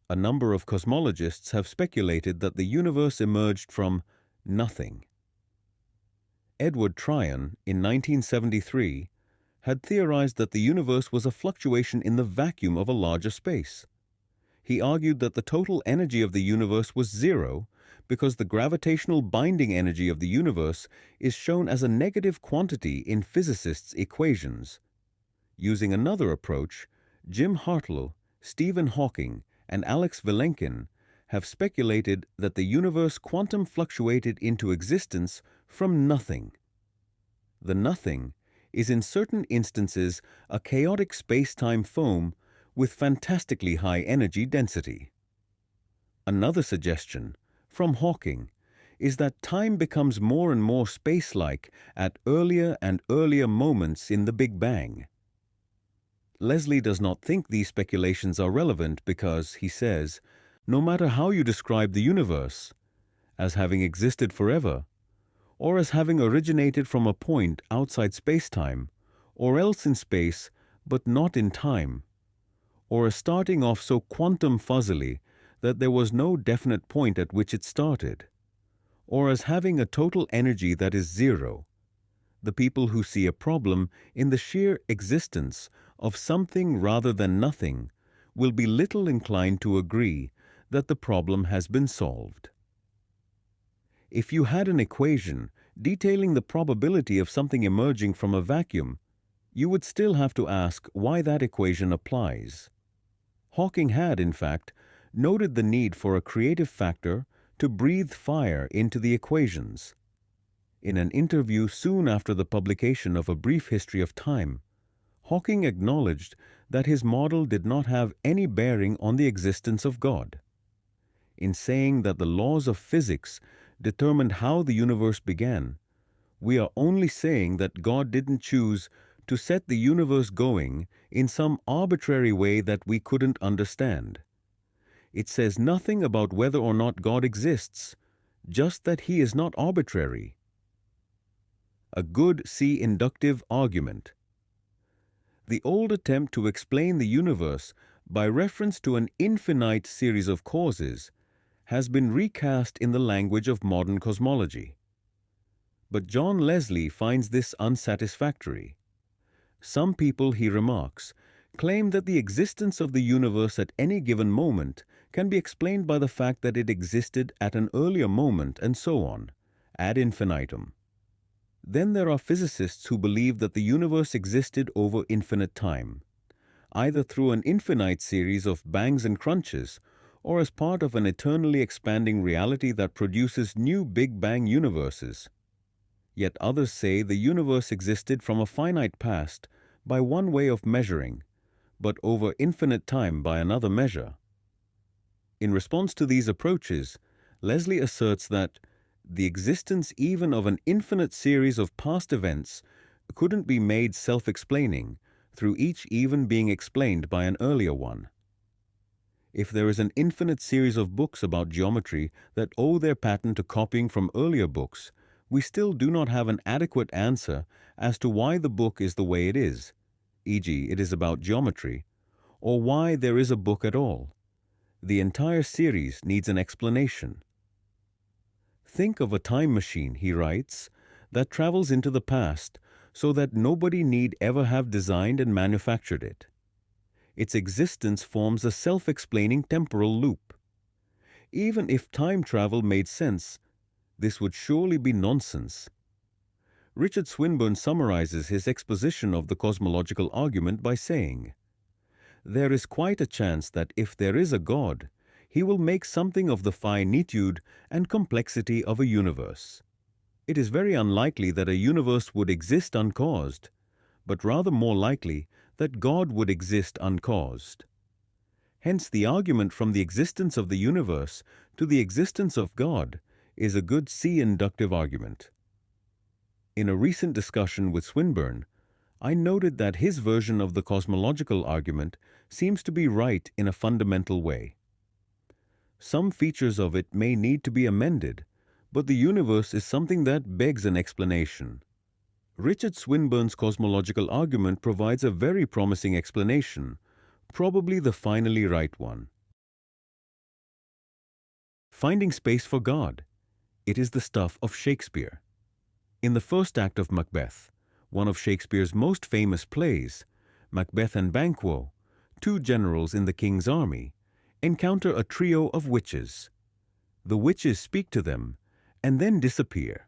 A number of cosmologists have speculated that the universe emerged from nothing. Edward Tryon, in 1973, had theorized that the universe was a fluctuation in the vacuum of a larger space. He argued that the total energy of the universe was zero because the gravitational binding energy of the universe is shown as a negative quantity in physicists' equations. Using another approach, Jim Hartle, Stephen Hawking, and Alex Vilenkin have speculated that the universe quantum fluctuated into existence from nothing. The nothing is in certain instances a chaotic space-time foam with fantastically high energy density. Another suggestion, from Hawking, is that time becomes more and more space-like at earlier and earlier moments in the Big Bang. Leslie does not think these speculations are relevant because, he says, no matter how you describe the universe, as having existed forever, or as having originated from a point outside space-time, or else in space, but not in time, or as starting off so quantum fuzzily that there was no definite point at which it started, or as having a total energy that is zero. The people who see a problem in the sheer existence of something rather than nothing will be little inclined to agree that the problem has been solved. If you had an equation detailing the probability of something emerging from a vacuum, you would still have to ask why that equation applies. Hawking had, in fact, noted the need for a creative factor to breathe fire into the equations. In an interview soon after the publication of A Brief History of Time, Hawking acknowledged that his model did not have any bearing on the existence of God. In saying that the laws of physics determined how the universe began, we are only saying that God didn't choose to set the universe going in some arbitrary way that we couldn't understand. It says nothing about whether or not God exists, just that he is not arbitrary. A good inductive argument. The old attempt to explain the universe by reference to an infinite series of causes has been recast in the language of modern cosmology. But John Leslie finds this unsatisfactory. Some people, he remarks, claim that the existence of the universe at any given moment can be explained by the fact that it existed at an earlier moment and so on, ad infinitum. Then there are physicists who believe that the universe existed over infinite time, either through an infinite series of bangs and crunches, or as part of an eternally expanding reality that produces new Big Bang universes. Yet others say the universe existed from a finite past by one way of measuring, but over infinite time by another measure. In response to these approaches, Leslie asserts that the existence even of an infinite series of past events couldn't be made self-explaining, through each even being explained by an earlier one. If there is an infinite series of books about geometry that owe their patent to copying from earlier books, we still do not have an adequate answer as to why the book is the way it is, e.g., it is about geometry, or why there is a book at all. The entire series needs an explanation. Think of a time machine, he writes, that travels into the past so that nobody need ever have designed and manufactured it. Its existence forms a self-explaining temporal loop. Even if time travel made sense, this would surely be nonsense. Richard Swinburne summarizes his exposition of the cosmological argument by saying, "There is quite a chance that if there is a God, he will make something of the finitude and complexity of a universe. It is very unlikely that a universe would exist uncaused, but rather more likely that God would exist uncaused. Hence the argument from the existence of the universe to the existence of God is a good inductive argument." In a recent discussion with Swinburne, I noted that his version of the cosmological argument seems to be right in a fundamental way. Some features of it may need to be amended, but the universe is something that begs an explanation. Richard Swinburne's cosmological argument provides a very promising explanation, probably the finally right one. Finding space for God. It is the stuff of Shakespeare. In the first act of Macbeth, one of Shakespeare's most famous plays, Macbeth and Banquo, two generals in the king's army, encounter a trio of witches. The witches speak to them and then disappear.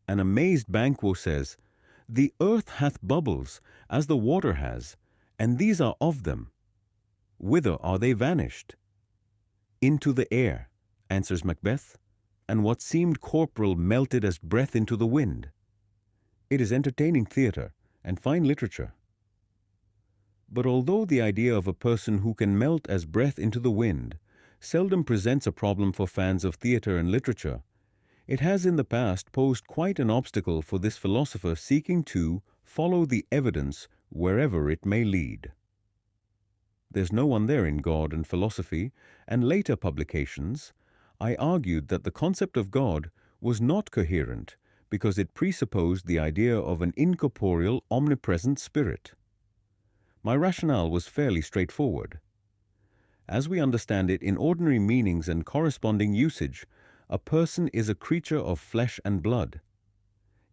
An amazed Banquo says, "The earth hath bubbles, as the water has, and these are of them. Whither are they vanished?" "Into the air," answers Macbeth, and what seemed corporal melted as breath into the wind. It is entertaining theatre and fine literature. But although the idea of a person who can melt as breath into the wind seldom presents a problem for fans of theatre and literature, it has in the past posed quite an obstacle for this philosopher seeking to follow the evidence wherever it may lead. There's no one there in God and Philosophy and later publications. I argued that the concept of God was not coherent because it presupposed the idea of an incorporeal, omnipresent spirit. My rationale was fairly straightforward. As we understand it in ordinary meanings and corresponding usage, a person is a creature of flesh and blood.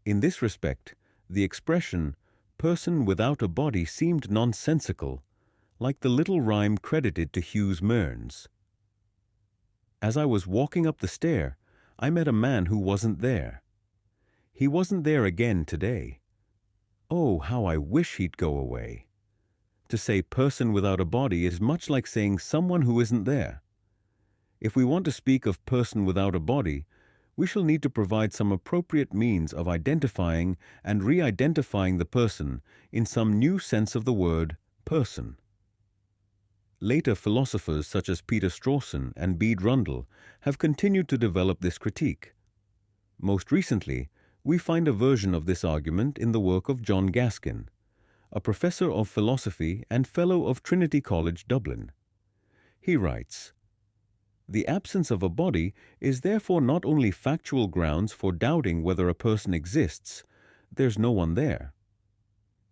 In this respect, the expression person without a body seemed nonsensical, like the little rhyme credited to Hughes Mearns. As I was walking up the stair, I met a man who wasn't there. He wasn't there again today. Oh, how I wish he'd go away. To say person without a body is much like saying someone who isn't there. If we want to speak of person without a body, we shall need to provide some appropriate means of identifying and re-identifying the person in some new sense of the word person. Later philosophers such as Peter Strawson and Bede Rundle have continued to develop this critique. Most recently, we find a version of this argument in the work of John Gaskin, a professor of philosophy and fellow of Trinity College, Dublin. He writes, "The absence of a body is therefore not only factual grounds for doubting whether a person exists, there's no one there.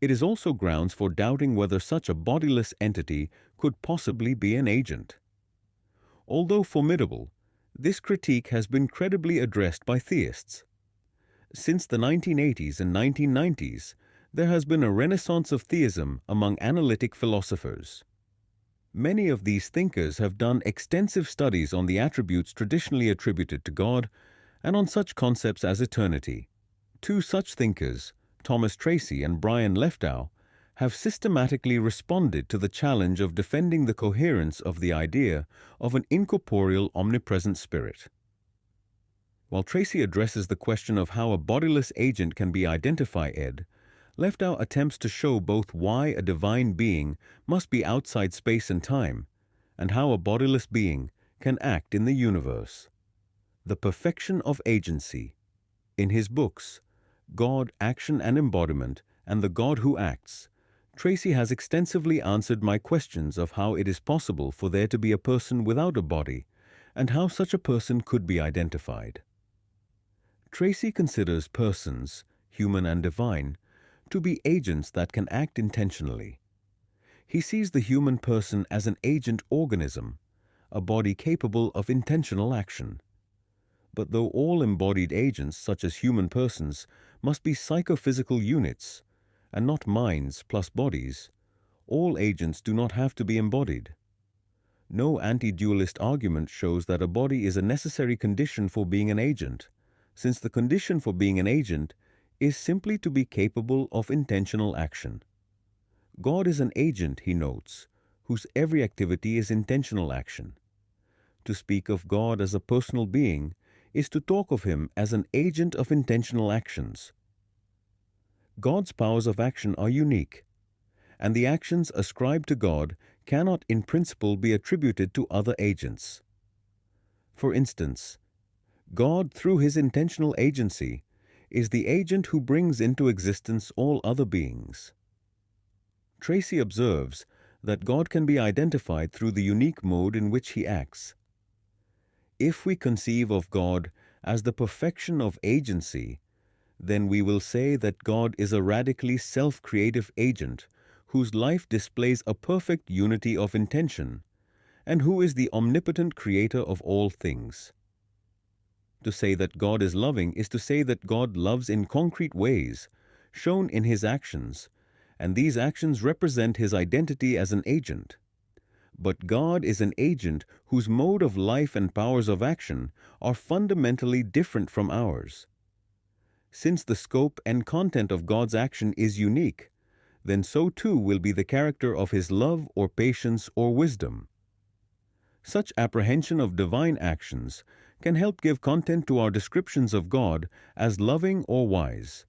It is also grounds for doubting whether such a bodiless entity could possibly be an agent." Although formidable, this critique has been credibly addressed by theists. Since the 1980s and 1990s, there has been a renaissance of theism among analytic philosophers. Many of these thinkers have done extensive studies on the attributes traditionally attributed to God and on such concepts as eternity. Two such thinkers, Thomas Tracy and Brian Leftow, have systematically responded to the challenge of defending the coherence of the idea of an incorporeal omnipresent spirit. While Tracy addresses the question of how a bodiless agent can be identified, Leftow attempts to show both why a divine being must be outside space and time, and how a bodiless being can act in the universe. The perfection of agency. In his books, God, Action and Embodiment, and The God Who Acts, Tracy has extensively answered my questions of how it is possible for there to be a person without a body, and how such a person could be identified. Tracy considers persons, human and divine, to be agents that can act intentionally. He sees the human person as an agent organism, a body capable of intentional action. But though all embodied agents, such as human persons, must be psychophysical units, and not minds plus bodies, all agents do not have to be embodied. No anti-dualist argument shows that a body is a necessary condition for being an agent, since the condition for being an agent is simply to be capable of intentional action. God is an agent, he notes, whose every activity is intentional action. To speak of God as a personal being is to talk of him as an agent of intentional actions. God's powers of action are unique, and the actions ascribed to God cannot in principle be attributed to other agents. For instance, God, through his intentional agency, is the agent who brings into existence all other beings. Tracy observes that God can be identified through the unique mode in which he acts. If we conceive of God as the perfection of agency, then we will say that God is a radically self-creative agent whose life displays a perfect unity of intention, and who is the omnipotent creator of all things. To say that God is loving is to say that God loves in concrete ways, shown in his actions, and these actions represent his identity as an agent. But God is an agent whose mode of life and powers of action are fundamentally different from ours. Since the scope and content of God's action is unique, then so too will be the character of his love or patience or wisdom. Such apprehension of divine actions can help give content to our descriptions of God as loving or wise.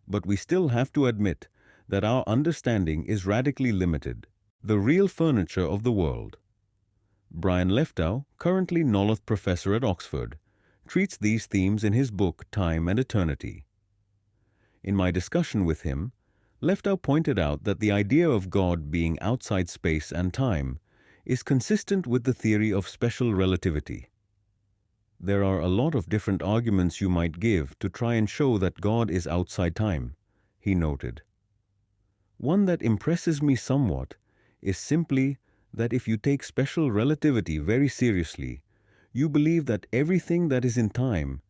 But we still have to admit that our understanding is radically limited. The real furniture of the world. Brian Leftow, currently Nolloth Professor at Oxford, treats these themes in his book Time and Eternity. In my discussion with him, Leftow pointed out that the idea of God being outside space and time is consistent with the theory of special relativity. There are a lot of different arguments you might give to try and show that God is outside time, he noted. One that impresses me somewhat is simply that if you take special relativity very seriously, you believe that everything that is in time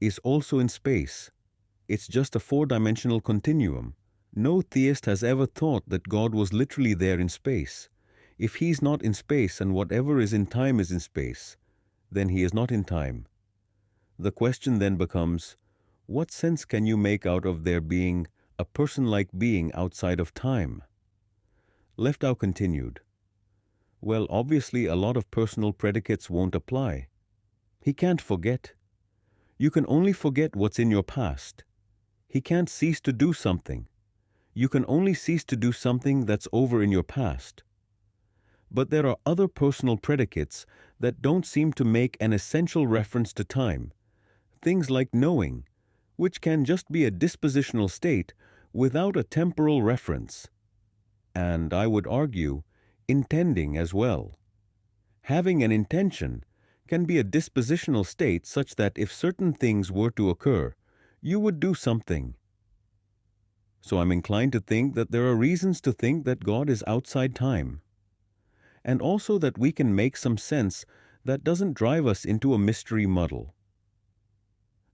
is also in space. It's just a four-dimensional continuum. No theist has ever thought that God was literally there in space. If He's not in space and whatever is in time is in space, then He is not in time. The question then becomes, what sense can you make out of there being a person-like being outside of time? Leftow continued, well, obviously a lot of personal predicates won't apply. He can't forget. You can only forget what's in your past. He can't cease to do something. You can only cease to do something that's over in your past. But there are other personal predicates that don't seem to make an essential reference to time. Things like knowing, which can just be a dispositional state without a temporal reference. And I would argue, intending as well. Having an intention can be a dispositional state such that if certain things were to occur, you would do something. So I'm inclined to think that there are reasons to think that God is outside time, and also that we can make some sense that doesn't drive us into a mystery muddle.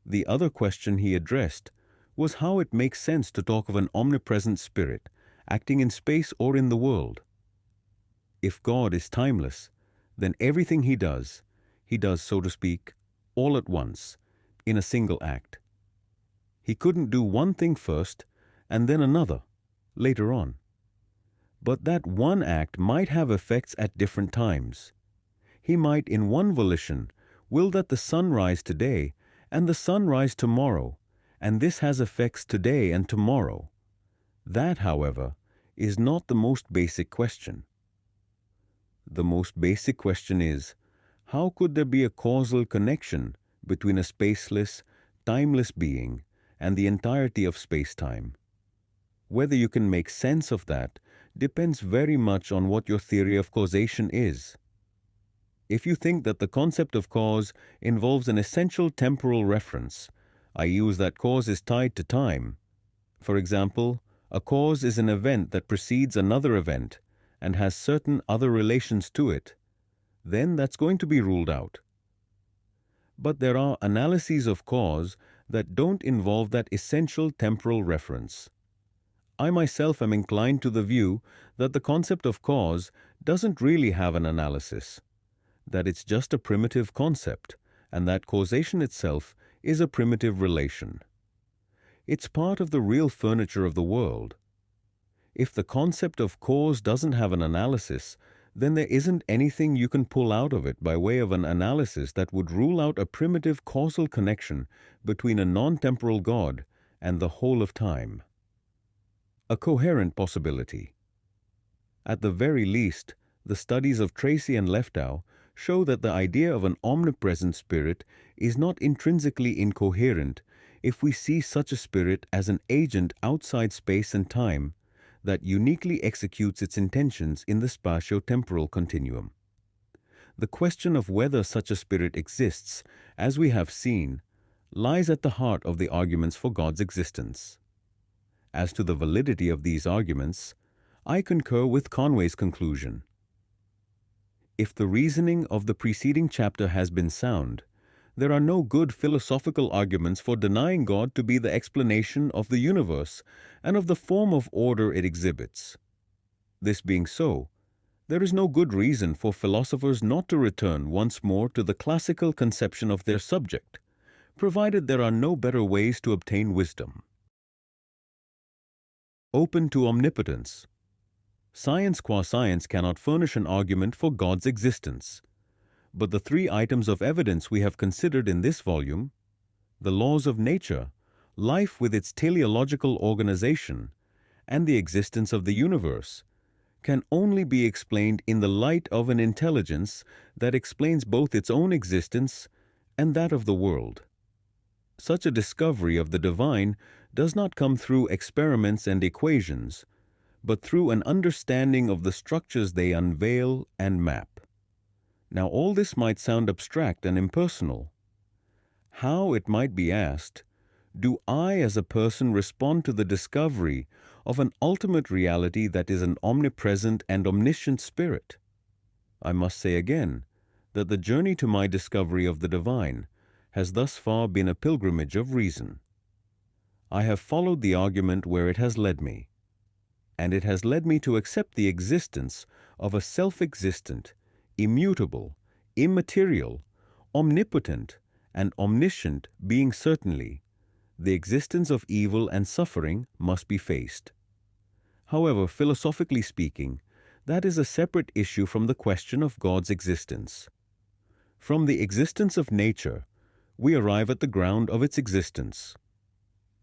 The other question he addressed was how it makes sense to talk of an omnipresent spirit acting in space or in the world. If God is timeless, then everything he does, so to speak, all at once, in a single act. He couldn't do one thing first and then another, later on. But that one act might have effects at different times. He might, in one volition, will that the sun rise today and the sun rise tomorrow, and this has effects today and tomorrow. That, however, is not the most basic question. The most basic question is, how could there be a causal connection between a spaceless, timeless being and the entirety of space-time? Whether you can make sense of that depends very much on what your theory of causation is. If you think that the concept of cause involves an essential temporal reference, i.e., that cause is tied to time. For example, a cause is an event that precedes another event and has certain other relations to it, then that's going to be ruled out. But there are analyses of cause that don't involve that essential temporal reference. I myself am inclined to the view that the concept of cause doesn't really have an analysis, that it's just a primitive concept, and that causation itself is a primitive relation. It's part of the real furniture of the world. If the concept of cause doesn't have an analysis, then there isn't anything you can pull out of it by way of an analysis that would rule out a primitive causal connection between a non-temporal God and the whole of time. A coherent possibility. At the very least, the studies of Tracy and Leftow show that the idea of an omnipresent spirit is not intrinsically incoherent if we see such a spirit as an agent outside space and time that uniquely executes its intentions in the spatio-temporal continuum. The question of whether such a spirit exists, as we have seen, lies at the heart of the arguments for God's existence. As to the validity of these arguments, I concur with Conway's conclusion. If the reasoning of the preceding chapter has been sound, there are no good philosophical arguments for denying God to be the explanation of the universe and of the form of order it exhibits. This being so, there is no good reason for philosophers not to return once more to the classical conception of their subject, provided there are no better ways to obtain wisdom. Open to omnipotence. Science qua science cannot furnish an argument for God's existence. But the three items of evidence we have considered in this volume, the laws of nature, life with its teleological organization, and the existence of the universe, can only be explained in the light of an intelligence that explains both its own existence and that of the world. Such a discovery of the divine does not come through experiments and equations, but through an understanding of the structures they unveil and map. Now, all this might sound abstract and impersonal. How, it might be asked, Do I as a person respond to the discovery of an ultimate reality that is an omnipresent and omniscient spirit? I must say again that the journey to my discovery of the divine has thus far been a pilgrimage of reason. I have followed the argument where it has led me, and it has led me to accept the existence of a self-existent, immutable, immaterial, omnipotent, and omniscient being. Certainly, the existence of evil and suffering must be faced. However, philosophically speaking, that is a separate issue from the question of God's existence. From the existence of nature, we arrive at the ground of its existence.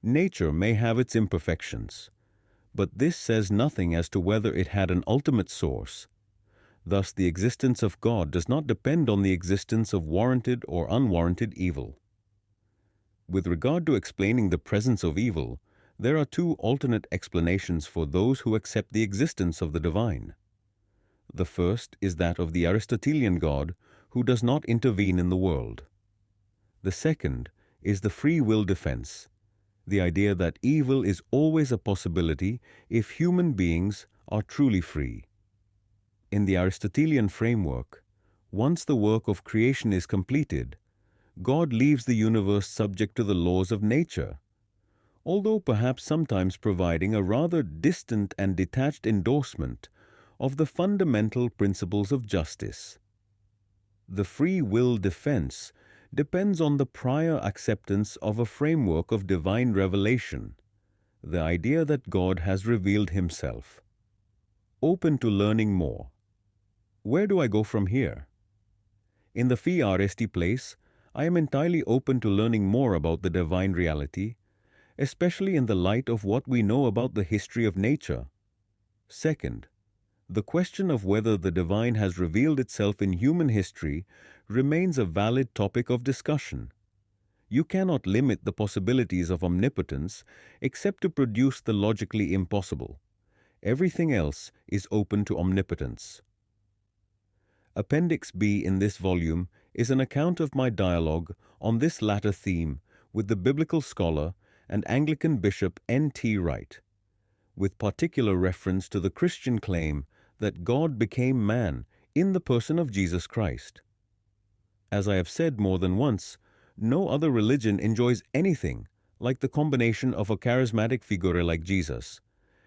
Nature may have its imperfections, but this says nothing as to whether it had an ultimate source. Thus, the existence of God does not depend on the existence of warranted or unwarranted evil. With regard to explaining the presence of evil, there are two alternate explanations for those who accept the existence of the divine. The first is that of the Aristotelian God, who does not intervene in the world. The second is the free will defense, the idea that evil is always a possibility if human beings are truly free. In the Aristotelian framework, once the work of creation is completed, God leaves the universe subject to the laws of nature, although perhaps sometimes providing a rather distant and detached endorsement of the fundamental principles of justice. The free will defense depends on the prior acceptance of a framework of divine revelation, the idea that God has revealed himself. Open to learning more. Where do I go from here? In the Phi RST place, I am entirely open to learning more about the divine reality, especially in the light of what we know about the history of nature. Second, the question of whether the divine has revealed itself in human history remains a valid topic of discussion. You cannot limit the possibilities of omnipotence except to produce the logically impossible. Everything else is open to omnipotence. Appendix B in this volume is an account of my dialogue on this latter theme with the biblical scholar and Anglican Bishop N.T. Wright, with particular reference to the Christian claim that God became man in the person of Jesus Christ. As I have said more than once, no other religion enjoys anything like the combination of a charismatic figure like Jesus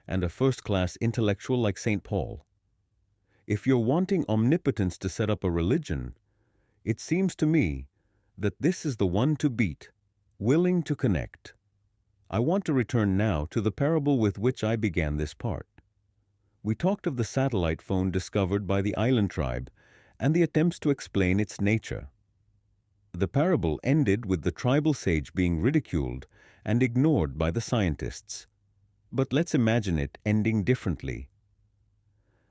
and a first-class intellectual like St. Paul. If you're wanting omnipotence to set up a religion, it seems to me that this is the one to beat, willing to connect. I want to return now to the parable with which I began this part. We talked of the satellite phone discovered by the island tribe and the attempts to explain its nature. The parable ended with the tribal sage being ridiculed and ignored by the scientists. But let's imagine it ending differently.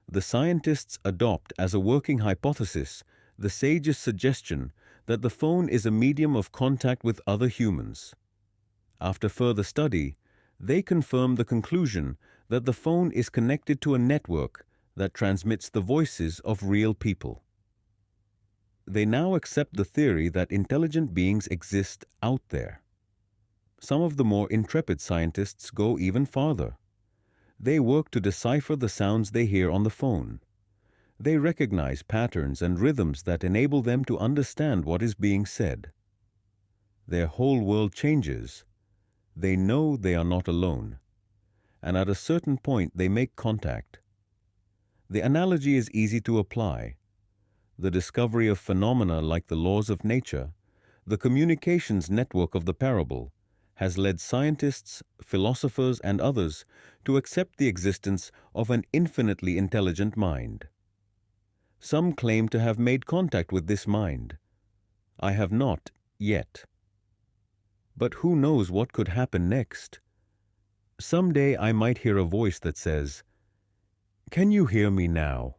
The scientists adopt as a working hypothesis the sage's suggestion that the phone is a medium of contact with other humans. After further study, they confirm the conclusion that the phone is connected to a network that transmits the voices of real people. They now accept the theory that intelligent beings exist out there. Some of the more intrepid scientists go even farther. They work to decipher the sounds they hear on the phone. They recognize patterns and rhythms that enable them to understand what is being said. Their whole world changes. They know they are not alone, and at a certain point they make contact. The analogy is easy to apply. The discovery of phenomena like the laws of nature, the communications network of the parable, has led scientists, philosophers, and others to accept the existence of an infinitely intelligent mind. Some claim to have made contact with this mind. I have not yet. But who knows what could happen next? Someday I might hear a voice that says, "Can you hear me now?"